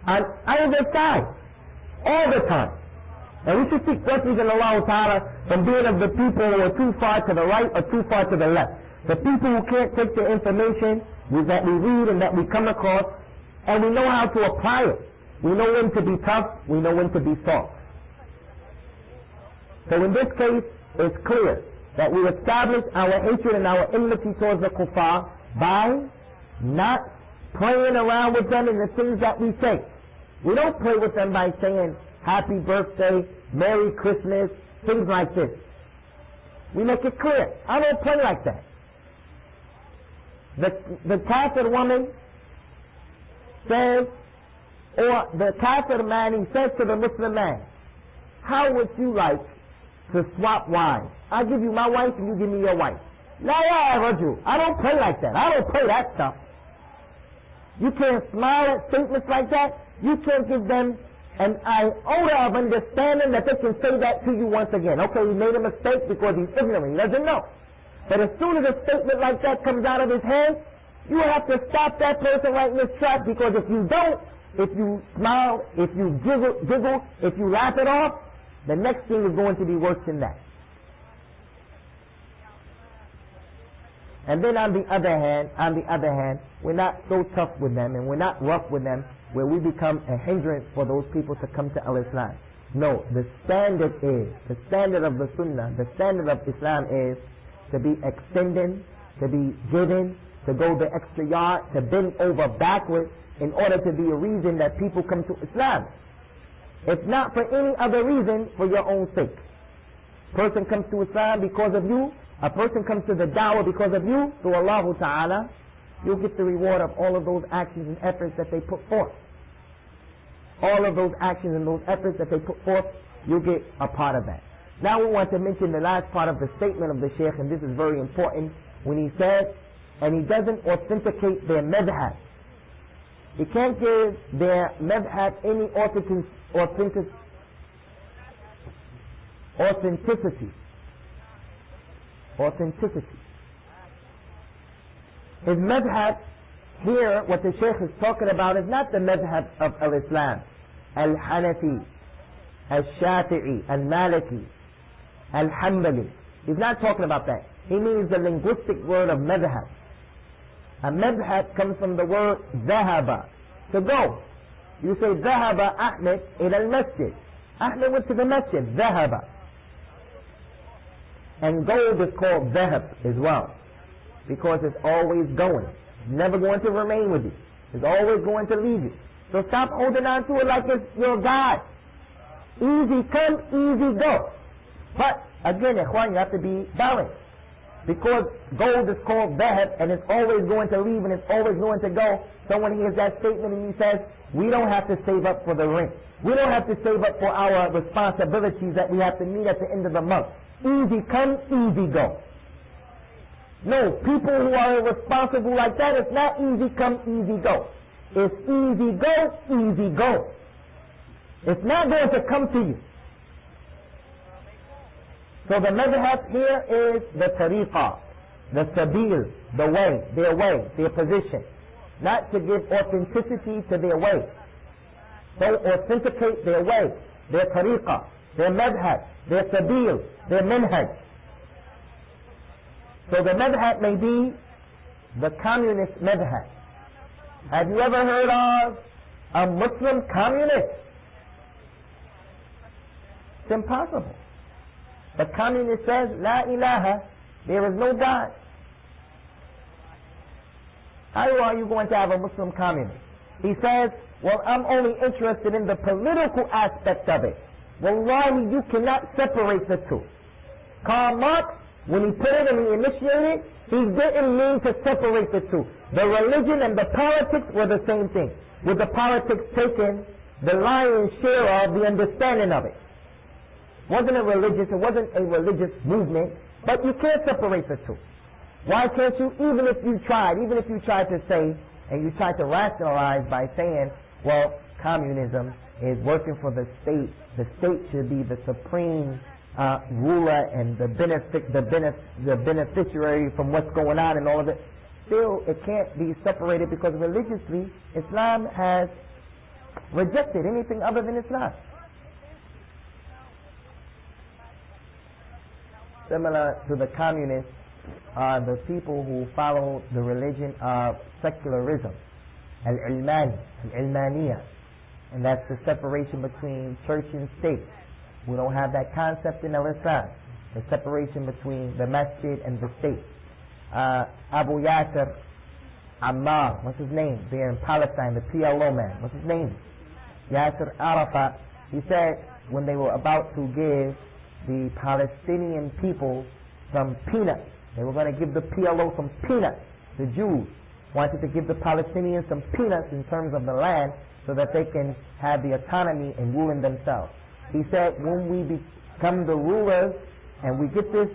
on either side, all the time. And we should seek refuge in Allah Ta'ala from being of the people who are too far to the right or too far to the left. The people who can't take the information that we read and that we come across, and we know how to apply it. We know when to be tough, we know when to be soft. So in this case, it's clear that we establish our hatred and our enmity towards the kuffar by not playing around with them in the things that we say. We don't play with them by saying happy birthday, Merry Christmas, things like this. We make it clear. I don't play like that. The kafir woman says, or the kafir man, he says to the Muslim man, how would you like to swap wives? I'll give you my wife and you give me your wife. I don't play like that. I don't play that stuff. You can't smile at statements like that. You can't give them an iota of understanding that they can say that to you once again. Okay, he made a mistake because he's ignorant. He doesn't know. But as soon as a statement like that comes out of his head, you have to stop that person right in his track, because if you don't, if you smile, if you giggle, if you laugh it off, the next thing is going to be worse than that. And then on the other hand, we're not so tough with them and we're not rough with them where we become a hindrance for those people to come to Al-Islam. No, the standard of the Sunnah, the standard of Islam is to be extending, to be giving, to go the extra yard, to bend over backwards in order to be a reason that people come to Islam. It's not for any other reason, for your own sake. Person comes to Islam because of you, a person comes to the da'wah because of you, so Allah Ta'ala, you'll get the reward of all of those actions and efforts that they put forth. All of those actions and those efforts that they put forth, you'll get a part of that. Now we want to mention the last part of the statement of the Shaykh, and this is very important, when he says, and he doesn't authenticate their madhab. He can't give their madhab any authenticity. His madhab here, what the Shaykh is talking about, is not the madhab of Al-Islam, Al-Hanafi, Al-Shafi'i, Al-Maliki, Al-Hanbali. He's not talking about that. He means the linguistic word of madhab. A madhab comes from the word dhahaba, to go. You say dhahaba Ahmed ila al-masjid. Ahmed went to the masjid, dhahaba. And gold is called dhahab as well, because it's always going. It's never going to remain with you. It's always going to leave you. So stop holding on to it like it's your God. Easy come, easy go. But again, ikhwan, you have to be balanced. Because gold is called dhahab, and it's always going to leave and it's always going to go. Someone hears that statement and he says, we don't have to save up for the rent. We don't have to save up for our responsibilities that we have to meet at the end of the month. Easy come, easy go. No, people who are irresponsible like that, it's not easy come, easy go. It's easy go, easy go. It's not going to come to you. So the madhab here is the tariqah, the sabil, the way, their position. Not to give authenticity to their way. So authenticate their way, their tariqah, their madhab, their sabil, their minhaj. So the madhab may be the communist madhab. Have you ever heard of a Muslim communist? It's impossible. The communist says, La ilaha, there is no God. How are you going to have a Muslim communist? He says, well, I'm only interested in the political aspect of it. Wallahi, you cannot separate the two. Karl Marx when he put it and he initiated, he didn't mean to separate the two. The religion and the politics were the same thing, with the politics taking the lion's share of the understanding of it. It wasn't a religious movement, but you can't separate the two. Why can't you? Even if you tried to say, and you tried to rationalize by saying, well, communism is working for the state should be the supreme ruler and the beneficiary from what's going on and all of it. Still, it can't be separated because religiously, Islam has rejected anything other than Islam. Similar to the communists are the people who follow the religion of secularism, al-ilmaniya, and that's the separation between church and state. We don't have that concept in Islam, the separation between the masjid and the state. Abu Yasser Ammar, what's his name? There in Palestine, the PLO man, what's his name? Yasser Arafat. He said when they were about to give the Palestinian people some peanuts, they were going to give the PLO some peanuts. The Jews wanted to give the Palestinians some peanuts in terms of the land so that they can have the autonomy and ruling themselves. He said when we become the rulers and we get this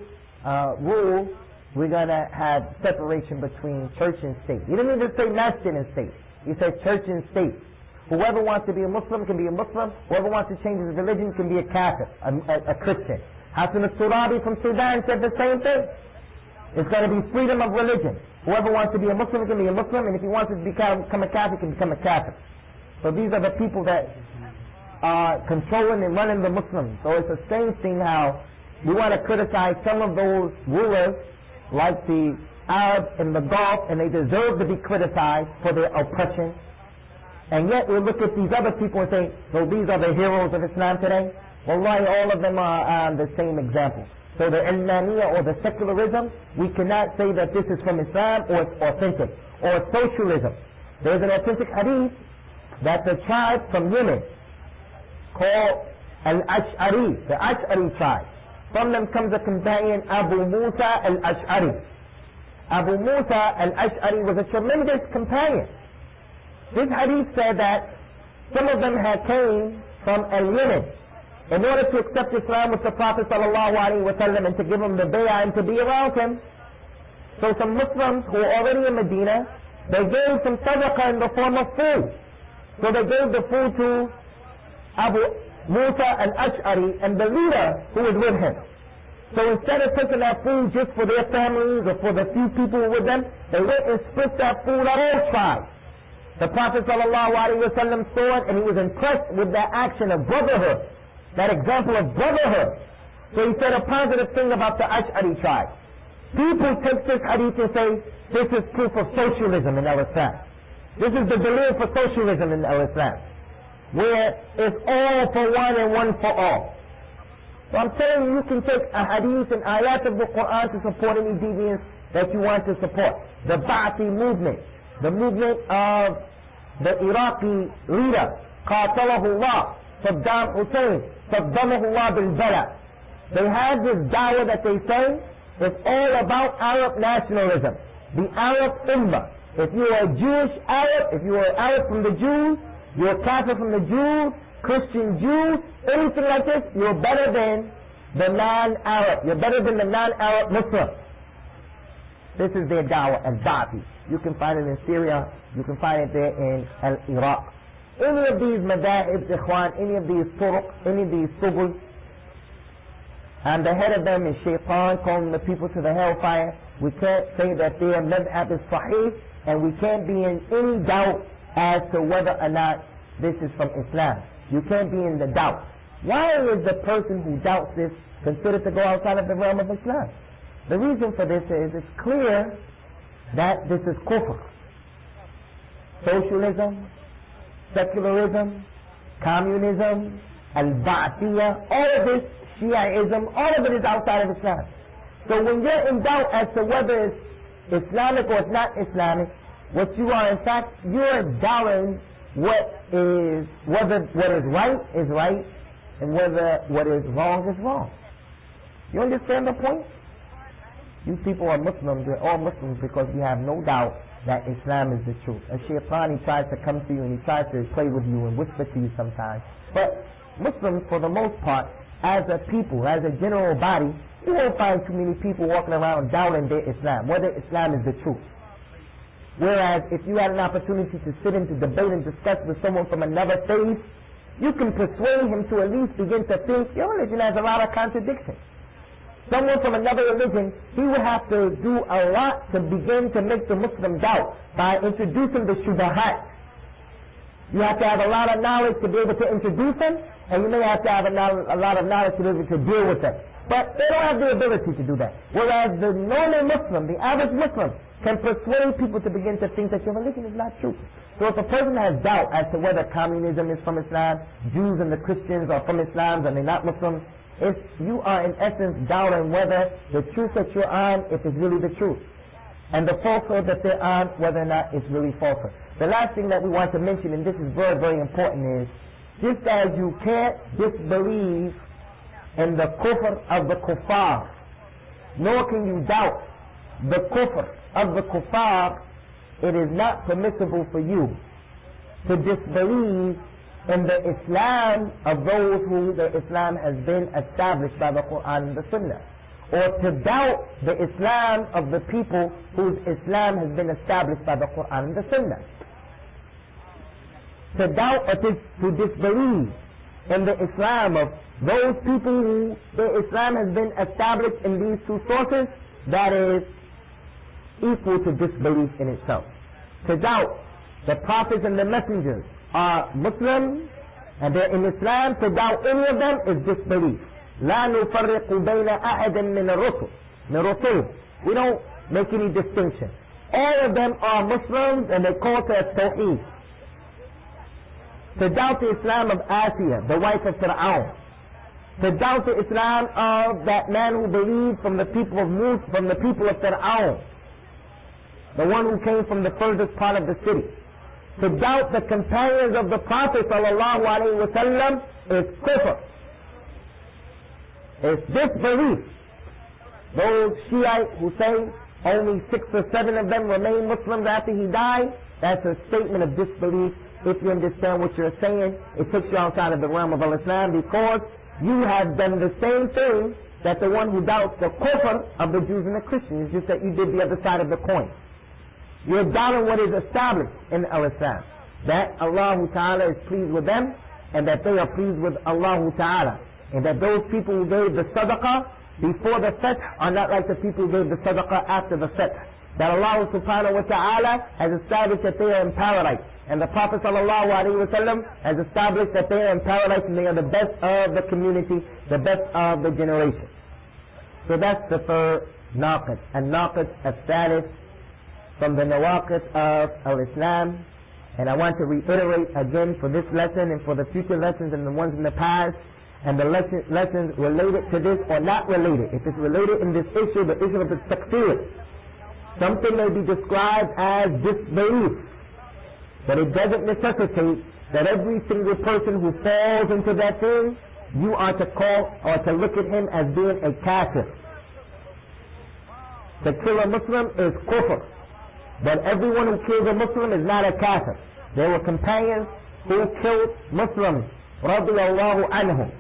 rule, we're going to have separation between church and state. He didn't even say masjid and state. He said church and state. Whoever wants to be a Muslim can be a Muslim. Whoever wants to change his religion can be a Kafir, a Christian. Hassan al-Turabi from Sudan said the same thing. It's going to be freedom of religion. Whoever wants to be a Muslim can be a Muslim, and if he wants to become a Kafir, can become a Kafir. So these are the people that are controlling and running the Muslims. So it's a strange thing how we want to criticize some of those rulers, like the Arabs in the Gulf, and they deserve to be criticized for their oppression. And yet we look at these other people and say, so these are the heroes of Islam today? Wallahi, all of them are the same example. So the ilmaniya or the secularism, we cannot say that this is from Islam or it's authentic. Or socialism. There's an authentic hadith that the tribe from Yemen called Al-Ash'ari, the Ash'ari tribe. From them comes a companion, Abu Musa Al-Ash'ari. Abu Musa Al-Ash'ari was a tremendous companion. This hadith said that some of them had came from Yemen in order to accept Islam with the Prophet ﷺ and to give him the bay'ah and to be around him. So some Muslims who were already in Medina, they gave some sadaqah in the form of food. So they gave the food to Abu Musa al-Ash'ari and the leader who was with him. So instead of taking that food just for their families or for the few people who were with them, they went and split that food on all tribes. The Prophet ﷺ saw it and he was impressed with that action of brotherhood, that example of brotherhood. So he said a positive thing about the Ash'ari tribe. People take this hadith and say, this is proof of socialism in Islam. This is the belief for socialism in Islam, where it's all for one and one for all. So I'm telling you, you can take a hadith and ayat of the Qur'an to support any deviance that you want to support. The Ba'athi movement, the movement of the Iraqi leader, Qatalahullah, Saddam Hussein, Saddamahullah bil-Bala. They have this dawah that they say is all about Arab nationalism, the Arab Ummah. If you are a Jewish Arab, if you are Arab from the Jews, you're a Catholic from the Jews, Christian Jews, anything like this, you're better than the non-Arab. You're better than the non-Arab Muslim. This is their dawah al-Ba'athi. You can find it in Syria, you can find it there in Iraq. Any of these madahib, ikhwan, any of these turuq, any of these subul, and the head of them is shaitan, calling the people to the hellfire. We can't say that their madhab is sahih, and we can't be in any doubt as to whether or not this is from Islam. You can't be in the doubt. Why is the person who doubts this considered to go outside of the realm of Islam? The reason for this is it's clear that this is kufr. Socialism, secularism, communism, al-Ba'athiyah, all of this, Shiaism, all of it is outside of Islam. So when you're in doubt as to whether it's Islamic or it's not Islamic, what you are in fact, you're doubting whether what is right and whether what is wrong is wrong. You understand the point? You people are Muslims, we're all Muslims because we have no doubt that Islam is the truth. A shaitan, he tries to come to you and he tries to play with you and whisper to you sometimes. But Muslims, for the most part, as a people, as a general body, you won't find too many people walking around doubting their Islam, whether Islam is the truth. Whereas if you had an opportunity to sit and to debate and discuss with someone from another faith, you can persuade him to at least begin to think your religion has a lot of contradictions. Someone from another religion, he would have to do a lot to begin to make the Muslim doubt by introducing the shubahat. You have to have a lot of knowledge to be able to introduce them, and you may have to have a lot of knowledge to be able to deal with them. But they don't have the ability to do that. Whereas the normal Muslim, the average Muslim, can persuade people to begin to think that your religion is not true. So if a person has doubt as to whether communism is from Islam, Jews and the Christians are from Islam and they're not Muslims, if you are in essence doubting whether the truth that you're on, if it's really the truth, and the falsehood that they're on, whether or not it's really falsehood. The last thing that we want to mention, and this is very, very important, is just as you can't disbelieve in the kufr of the kuffar, nor can you doubt the kufr of the kuffar, it is not permissible for you to disbelieve in the Islam of those who the Islam has been established by the Qur'an and the Sunnah, or to doubt the Islam of the people whose Islam has been established by the Qur'an and the Sunnah. To doubt or to disbelieve in the Islam of those people who the Islam has been established in these two sources, that is equal to disbelief in itself. To doubt the prophets and the messengers are Muslims and they're in Islam, to doubt any of them is disbelief. لا نفرق بين أحد من الرسل. We don't make any distinction. All of them are Muslims and they call to Tawheed. To doubt the Islam of Asiya, the wife of Fir'aun. To doubt the Islam of that man who believed from the people of Musa, from the people of Fir'aun, the one who came from the furthest part of the city. To doubt the companions of the Prophet sallallahu alaihi wasallam is kufr. It's disbelief. Those Shiite who say only 6 or 7 of them remain Muslims after he died, that's a statement of disbelief. If you understand what you're saying, it takes you outside of the realm of Islam, because you have done the same thing that the one who doubts the kufr of the Jews and the Christians, just that you did the other side of the coin. You're doubting what is established in Islam, that Allah Ta'ala is pleased with them, and that they are pleased with Allah Ta'ala, and that those people who gave the sadaqah before the fath are not like the people who gave the sadaqah after the fath. That Allah Subhanahu wa Ta'ala has established that they are in paradise, and the Prophet Sallallahu Alaihi Wasallam has established that they are in paradise and they are the best of the community, the best of the generation. So that's the third naqid. And naqid al-thalith from the nawaqid of al-Islam. And I want to reiterate again for this lesson and for the future lessons and the ones in the past, and the lessons related to this or not related. If it's related in this issue, the issue of the takfir, something may be described as disbelief, but it doesn't necessitate that every single person who falls into that thing, you are to call or to look at him as being a kafir. To kill a Muslim is kufr, but everyone who kills a Muslim is not a kafir. There were companions who killed Muslims, radiyallahu anhum.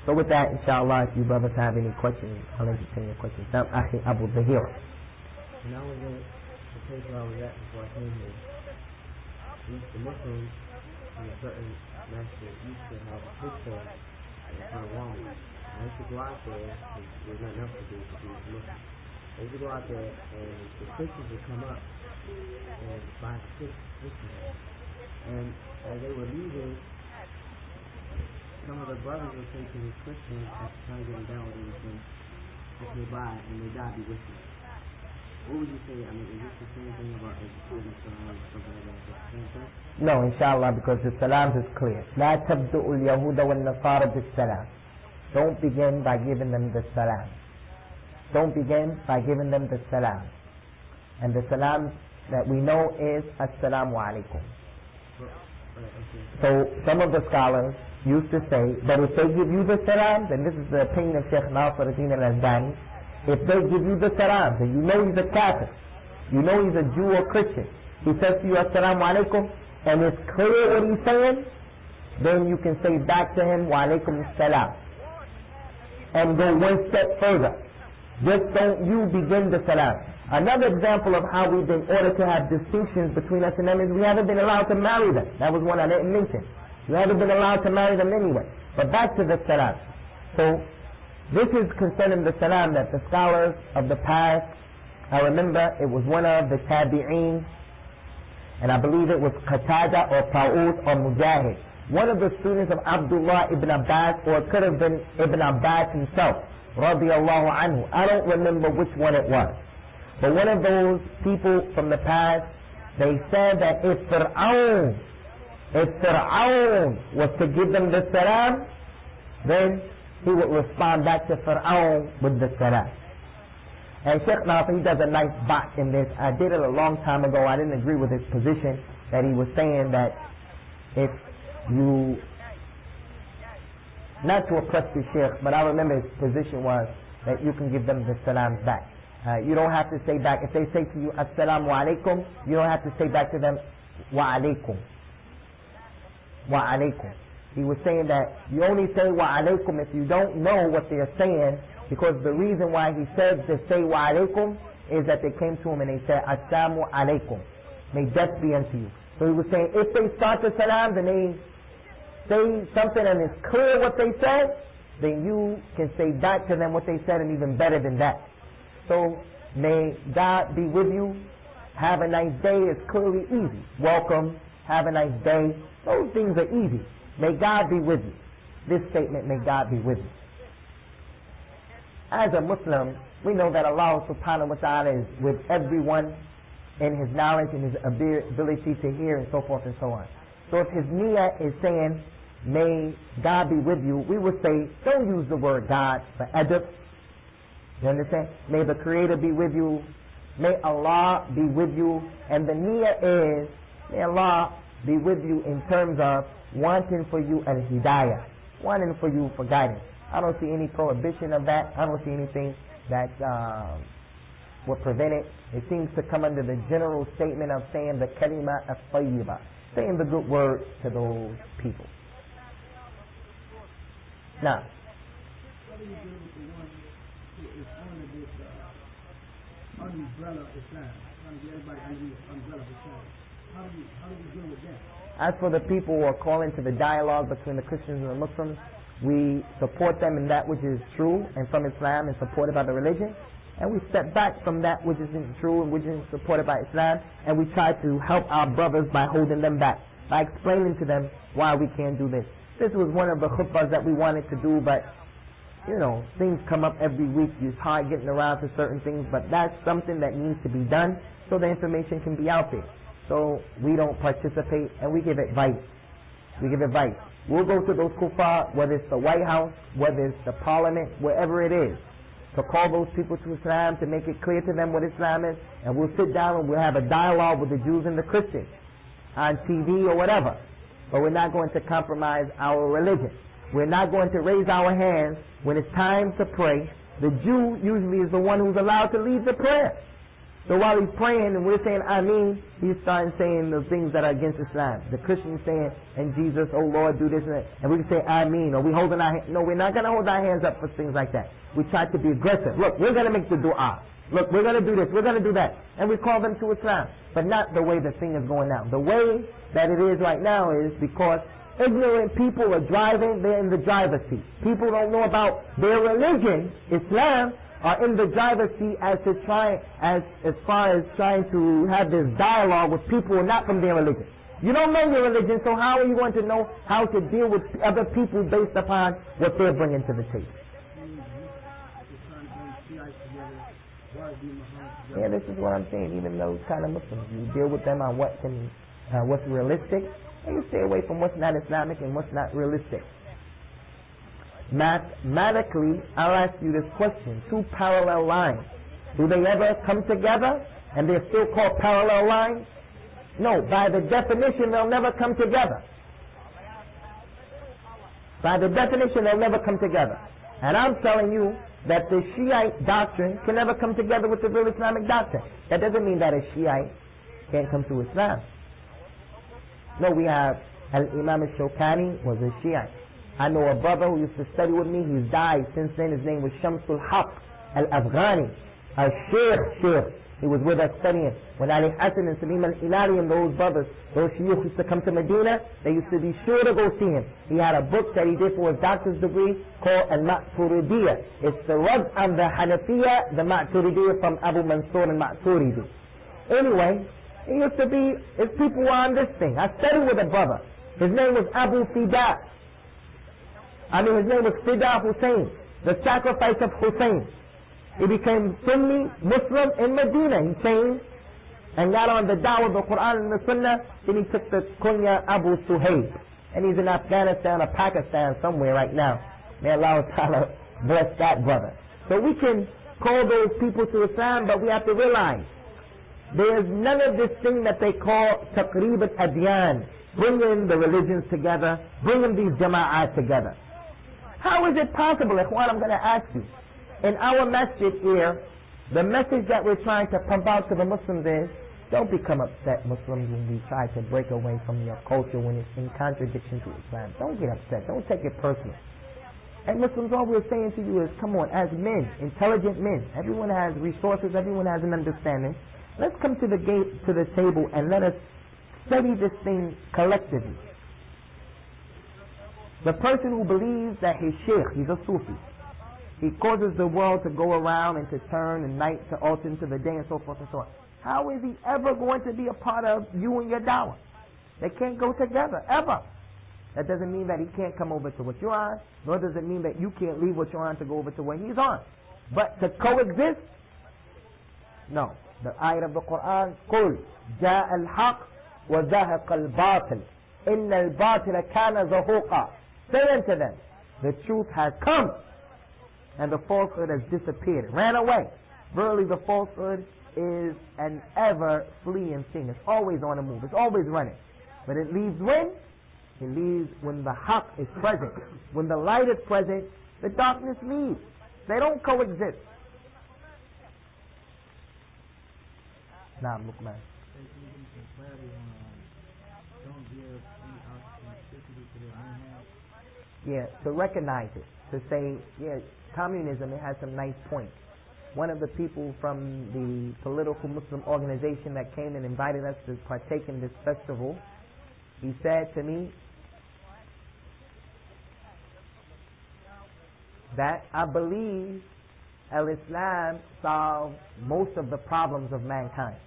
So with that, inshallah, if you brothers have any questions, I'll entertain your questions. Now, Akhi Abu Zahir. When I was in the place where I was at before I came here, the Muslims in a certain masjid used to have a picture in front of Walmart. I used to go out there, because there's nothing else to do to be Muslim. I used to go out there, and the Christians would come up and buy 6 pictures. And as they were leaving, some of the brothers would say to the Christians, after trying to get them down with anything, okay, bye, and they die, be with you. What would you say? I mean, is this the same thing about educating salam or something like that? Is it the same thing? No, inshallah, because the salam is clear. لا تبدأ اليهود والنصارى بالسلام. Don't begin by giving them the salam. Don't begin by giving them the salam. And the salam that we know is Assalamu alaikum. So some of the scholars used to say that if they give you the salams, and this is the opinion of Sheikh Nasiruddin al-Albani, if they give you the salams and you know he's a kafir, you know he's a Jew or Christian, he says to you assalamu alaikum, and it's clear what he's saying, then you can say back to him wa alaikum salam, and go one step further. Just don't you begin the salam. Another example of how we've been ordered to have distinctions between us and them is we haven't been allowed to marry them. That was one I didn't mention. We haven't been allowed to marry them anyway. But back to the salam. So this is concerning the salam that the scholars of the past, I remember it was one of the tabi'een, and I believe it was Qatada or Ta'ud or Mujahid, one of the students of Abdullah ibn Abbas, or it could have been Ibn Abbas himself, radiyallahu anhu. I don't remember which one it was. But one of those people from the past, they said that if Fir'aun was to give them the salam, then he would respond back to Fir'aun with the salam. And Sheikh Nasir, he does a nice bot in this. I did it a long time ago. I didn't agree with his position that he was saying that if you, not to oppress the Sheikh, but I remember his position was that you can give them the salams back. You don't have to say back. If they say to you, assalamu alaikum, you don't have to say back to them, wa alaikum. Wa alaikum. He was saying that you only say wa alaikum if you don't know what they're saying, because the reason why he said to say wa alaikum is that they came to him and they said, assalamu alaikum. May death be unto you. So he was saying, if they start the salams and they say something and it's clear what they said, then you can say back to them what they said, and even better than that. So, may God be with you. Have a nice day is clearly easy. Welcome. Have a nice day. Those things are easy. May God be with you. This statement, may God be with you. As a Muslim, we know that Allah subhanahu wa ta'ala is with everyone in his knowledge and his ability to hear and so forth and so on. So if his niyyah is saying, may God be with you, we would say, don't use the word God for adab. You understand? May the Creator be with you. May Allah be with you. And the niyyah is, may Allah be with you in terms of wanting for you al-hidayah, wanting for you for guidance. I don't see any prohibition of that. I don't see anything that would prevent it. It seems to come under the general statement of saying the kalima as-tayyibah, saying the good word to those people. Now, what do you do with the one who is under this umbrella of Islam, trying to get everybody under the umbrella of Islam? How do you deal with that? As for the people who are calling to the dialogue between the Christians and the Muslims, we support them in that which is true and from Islam and supported by the religion, and we step back from that which isn't true and which isn't supported by Islam, and we try to help our brothers by holding them back, by explaining to them why we can't do this. This was one of the khutbahs that we wanted to do, but you know, things come up every week. It's hard getting around to certain things, but that's something that needs to be done so the information can be out there. So we don't participate, and we give advice. We give advice. We'll go to those kuffar, whether it's the White House, whether it's the Parliament, wherever it is, to call those people to Islam, to make it clear to them what Islam is, and we'll sit down and we'll have a dialogue with the Jews and the Christians on TV or whatever. But we're not going to compromise our religion. We're not going to raise our hands when it's time to pray. The Jew usually is the one who's allowed to lead the prayer. So while he's praying and we're saying Ameen, he's starting saying the things that are against Islam. The Christian's saying, and Jesus, oh Lord, do this and that. And we can say Ameen, or we holding our hands. No, we're not going to hold our hands up for things like that. We try to be aggressive. Look, we're going to make the dua. Look, we're going to do this, we're going to do that. And we call them to Islam. But not the way the thing is going now. The way that it is right now is because ignorant people are driving, they're in the driver's seat. People don't know about their religion, Islam, are in the driver's seat as far as trying to have this dialogue with people who are not from their religion. You don't know your religion, so how are you going to know how to deal with other people based upon what they're bringing to the table? Yeah, this is what I'm saying. Even those kind of Muslims, you deal with them on what's realistic, and you stay away from what's not Islamic and what's not realistic. Mathematically, I'll ask you this question. Two parallel lines, do they ever come together and they're still called parallel lines? No, by the definition they'll never come together. By the definition they'll never come together. And I'm telling you that the Shiite doctrine can never come together with the real Islamic doctrine. That doesn't mean that a Shiite can't come to Islam. No, we have Al-Imam al-Shawkani was a Shiite. I know a brother who used to study with me. He's died since then. His name was Shamsul Haq al-Afghani. A Sheikh. He was with us studying. When Ali Hassan and Salim al-Ilali and those brothers, those Shuyukh used to come to Medina, they used to be sure to go see him. He had a book that he did for his doctor's degree called Al-Ma'turidiyya. It's the Rad on the Hanafiya, the Ma'turidiyya from Abu Mansur al-Ma'turidi. Anyway, he used to be, his people were on this thing. I studied with a brother. His name was Abu Fida. His name was Fida Hussein, the sacrifice of Hussein. He became Sunni Muslim in Medina. He changed and got on the da'wah of the Qur'an and the Sunnah. Then he took the kunya Abu Suhaib. And he's in Afghanistan or Pakistan somewhere right now. May Allah Ta'ala bless that brother. So we can call those people to Islam, but we have to realize there is none of this thing that they call taqreeb al-adyan, bringing the religions together, bringing these jama'at together. How is it possible, Ikhwan? I'm going to ask you. In our masjid here, the message that we're trying to pump out to the Muslims is, don't become upset, Muslims, when we try to break away from your culture when it's in contradiction to Islam. Don't get upset. Don't take it personal. And Muslims, all we're saying to you is, come on, as men, intelligent men, everyone has resources, everyone has an understanding. Let's come to the table and let us study this thing collectively. The person who believes that his sheikh, he's a Sufi, he causes the world to go around and to turn and night to alter into the day and so forth and so on. How is he ever going to be a part of you and your dawah? They can't go together, ever. That doesn't mean that he can't come over to what you're on, nor does it mean that you can't leave what you're on to go over to what he's on. But to coexist, no. The ayat of the Qur'an, قُلْ جَاءَ الْحَقِّ وَزَهَقَ الْبَاطِلِ إِنَّ الْبَاطِلَ كَانَ زَهُوقًا. Say unto them, the truth has come, and the falsehood has disappeared, ran away. Verily the falsehood is an ever fleeing thing. It's always on the move. It's always running. But it leaves when? It leaves when the haqq is present. When the light is present, the darkness leaves. They don't coexist. Now, look, man. Yeah, to recognize it. To say, yeah, communism, it has some nice points. One of the people from the political Muslim organization that came and invited us to partake in this festival, he said to me that I believe Al-Islam solves most of the problems of mankind.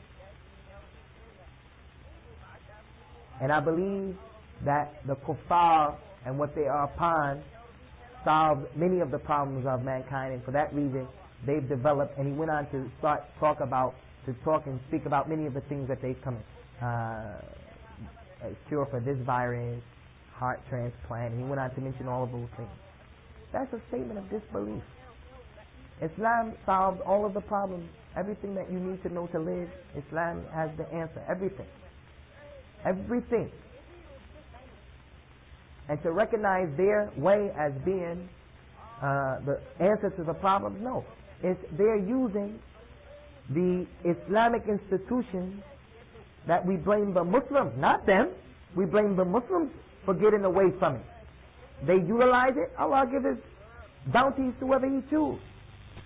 And I believe that the kuffar and what they are upon solve many of the problems of mankind, and for that reason they've developed, and he went on to talk and speak about many of the things that they've come cure for this virus, heart transplant, and he went on to mention all of those things. That's a statement of disbelief. Islam solves all of the problems. Everything that you need to know to live, Islam has the answer. Everything. Everything. And to recognize their way as being the answer to the problems, no. They're using the Islamic institutions that we blame the Muslims, not them. We blame the Muslims for getting away from it. They utilize it. Allah gives His bounties to whoever He chooses.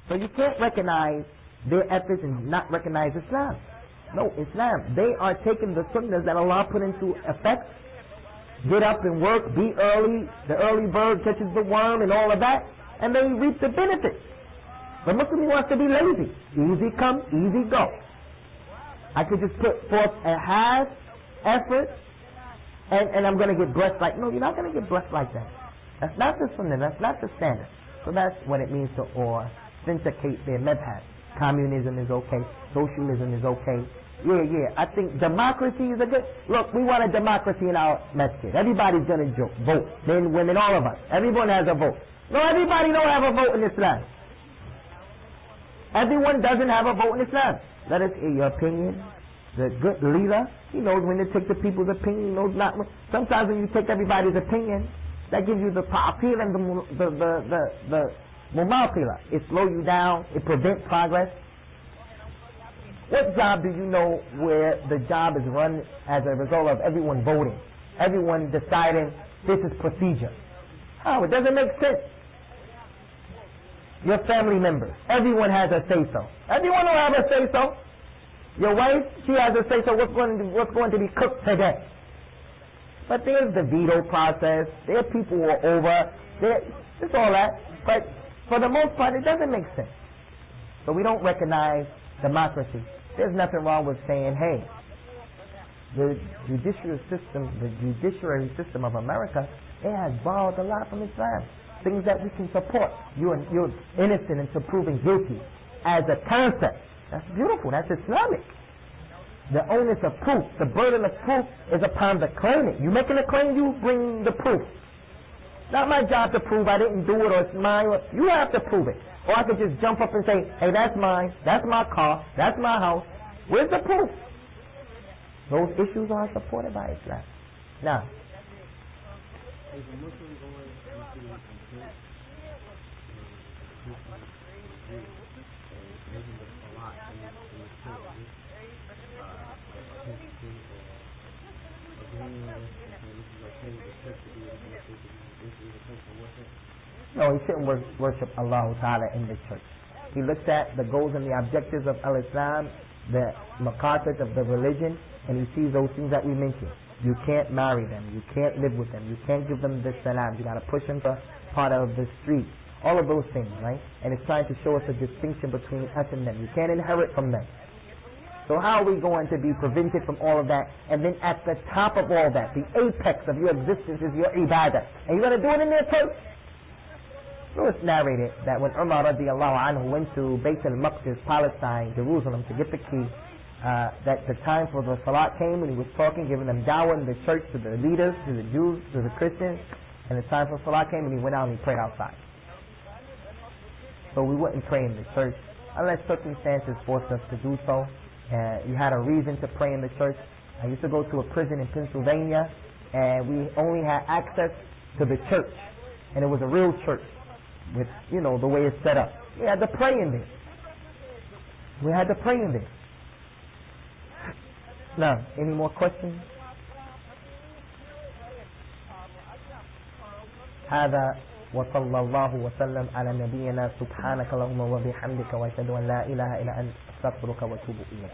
So you can't recognize their efforts and not recognize Islam. No, Islam. They are taking the sunnahs that Allah put into effect. Get up and work, be early, the early bird catches the worm and all of that, and they reap the benefits. The Muslim wants to be lazy. Easy come, easy go. I could just put forth a half effort and I'm going to get blessed like, no, you're not going to get blessed like that. That's not the sunnah, that's not the standard. So that's what it means to authenticate their madhab. Communism is okay, socialism is okay. Yeah, I think democracy is a good... Look, we want a democracy in our masjid. Everybody's going to vote. Men, women, all of us. Everyone has a vote. No, everybody don't have a vote in Islam. Everyone doesn't have a vote in Islam. Let us hear your opinion. the good leader, he knows when to take the people's opinion, he knows not when. Sometimes when you take everybody's opinion, that gives you the ta'atil and the mumatila. It slows you down, it prevents progress. What job do you know where the job is run as a result of everyone voting, everyone deciding this is procedure? Oh, it doesn't make sense. Your family members, everyone has a say-so. Everyone will have a say-so. Your wife, she has a say-so what's going to be cooked today. But there's the veto process. There are people who are over. It's all that. But for the most part, it doesn't make sense. So we don't recognize democracy. There's nothing wrong with saying, hey, the judiciary system of America, it has borrowed a lot from Islam. Things that we can support. You're innocent until proven guilty as a concept. That's beautiful. That's Islamic. The onus of proof, the burden of proof is upon the claimant. You making a claim, you bring the proof. Not my job to prove I didn't do it or it's mine. You have to prove it. Or I could just jump up and say, hey, that's mine, that's my car, that's my house. Where's the proof? Those issues are supported by Islam. Now, is a Muslim going into a church making the salat in the church agreeing with this is okay with the church to be able to this is a place for worship? No, he shouldn't worship Allah Ta'ala in the church. He looks at the goals and the objectives of Al-Islam, the maqasid of the religion, and he sees those things that we mentioned. You can't marry them, you can't live with them, you can't give them the salam, you got to push them to part of the street. All of those things, right? And it's trying to show us a distinction between us and them. You can't inherit from them. So how are we going to be prevented from all of that? And then at the top of all that, the apex of your existence is your ibadah. And you're going to do it in their church? So it's narrated that when Umar radiallahu anhu went to Bayt al-Maqdis, Palestine, Jerusalem, to get the key, that the time for the salat came and he was talking, giving them dawah in the church to the leaders, to the Jews, to the Christians, and the time for salat came and he went out and he prayed outside. So we wouldn't pray in the church unless circumstances forced us to do so. You had a reason to pray in the church. I used to go to a prison in Pennsylvania and we only had access to the church, and it was a real church with, you know, the way it's set up. We had to pray in there. We had to pray in there. Now, any more questions? هذا وصلى الله وسلم على نبينا سبحانك اللهم وبحمدك واشهد ان لا اله الا انت استغفرك واتوب اليك.